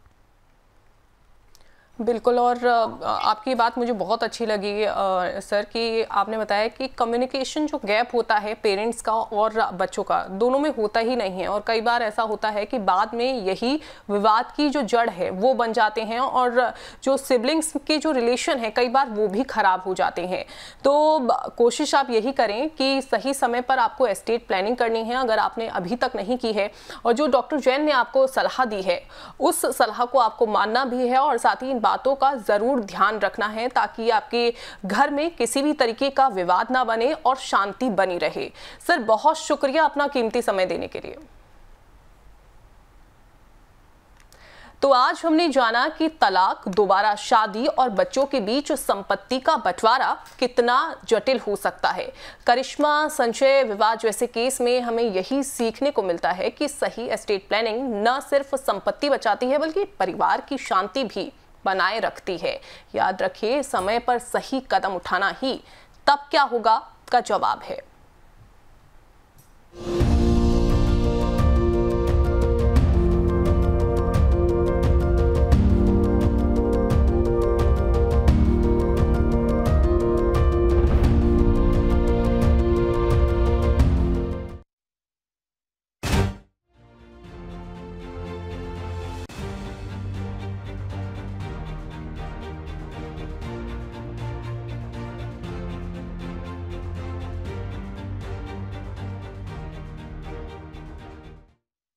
बिल्कुल। और आपकी बात मुझे बहुत अच्छी लगी सर, कि आपने बताया कि कम्युनिकेशन जो गैप होता है पेरेंट्स का और बच्चों का, दोनों में होता ही नहीं है। और कई बार ऐसा होता है कि बाद में यही विवाद की जो जड़ है वो बन जाते हैं और जो सिबलिंग्स के जो रिलेशन है कई बार वो भी ख़राब हो जाते हैं। तो कोशिश आप यही करें कि सही समय पर आपको एस्टेट प्लानिंग करनी है, अगर आपने अभी तक नहीं की है। और जो डॉक्टर जैन ने आपको सलाह दी है उस सलाह को आपको मानना भी है और साथ ही बातों का जरूर ध्यान रखना है ताकि आपके घर में किसी भी तरीके का विवाद ना बने और शांति बनी रहे। सर बहुत शुक्रिया अपना कीमती समय देने के लिए। तो आज हमने जाना कि तलाक, दोबारा शादी और बच्चों के बीच संपत्ति का बंटवारा कितना जटिल हो सकता है। करिश्मा, संजय विवाद जैसे केस में हमें यही सीखने को मिलता है कि सही एस्टेट प्लानिंग न सिर्फ संपत्ति बचाती है बल्कि परिवार की शांति भी बनाए रखती है। याद रखिए, समय पर सही कदम उठाना ही तब क्या होगा का जवाब है।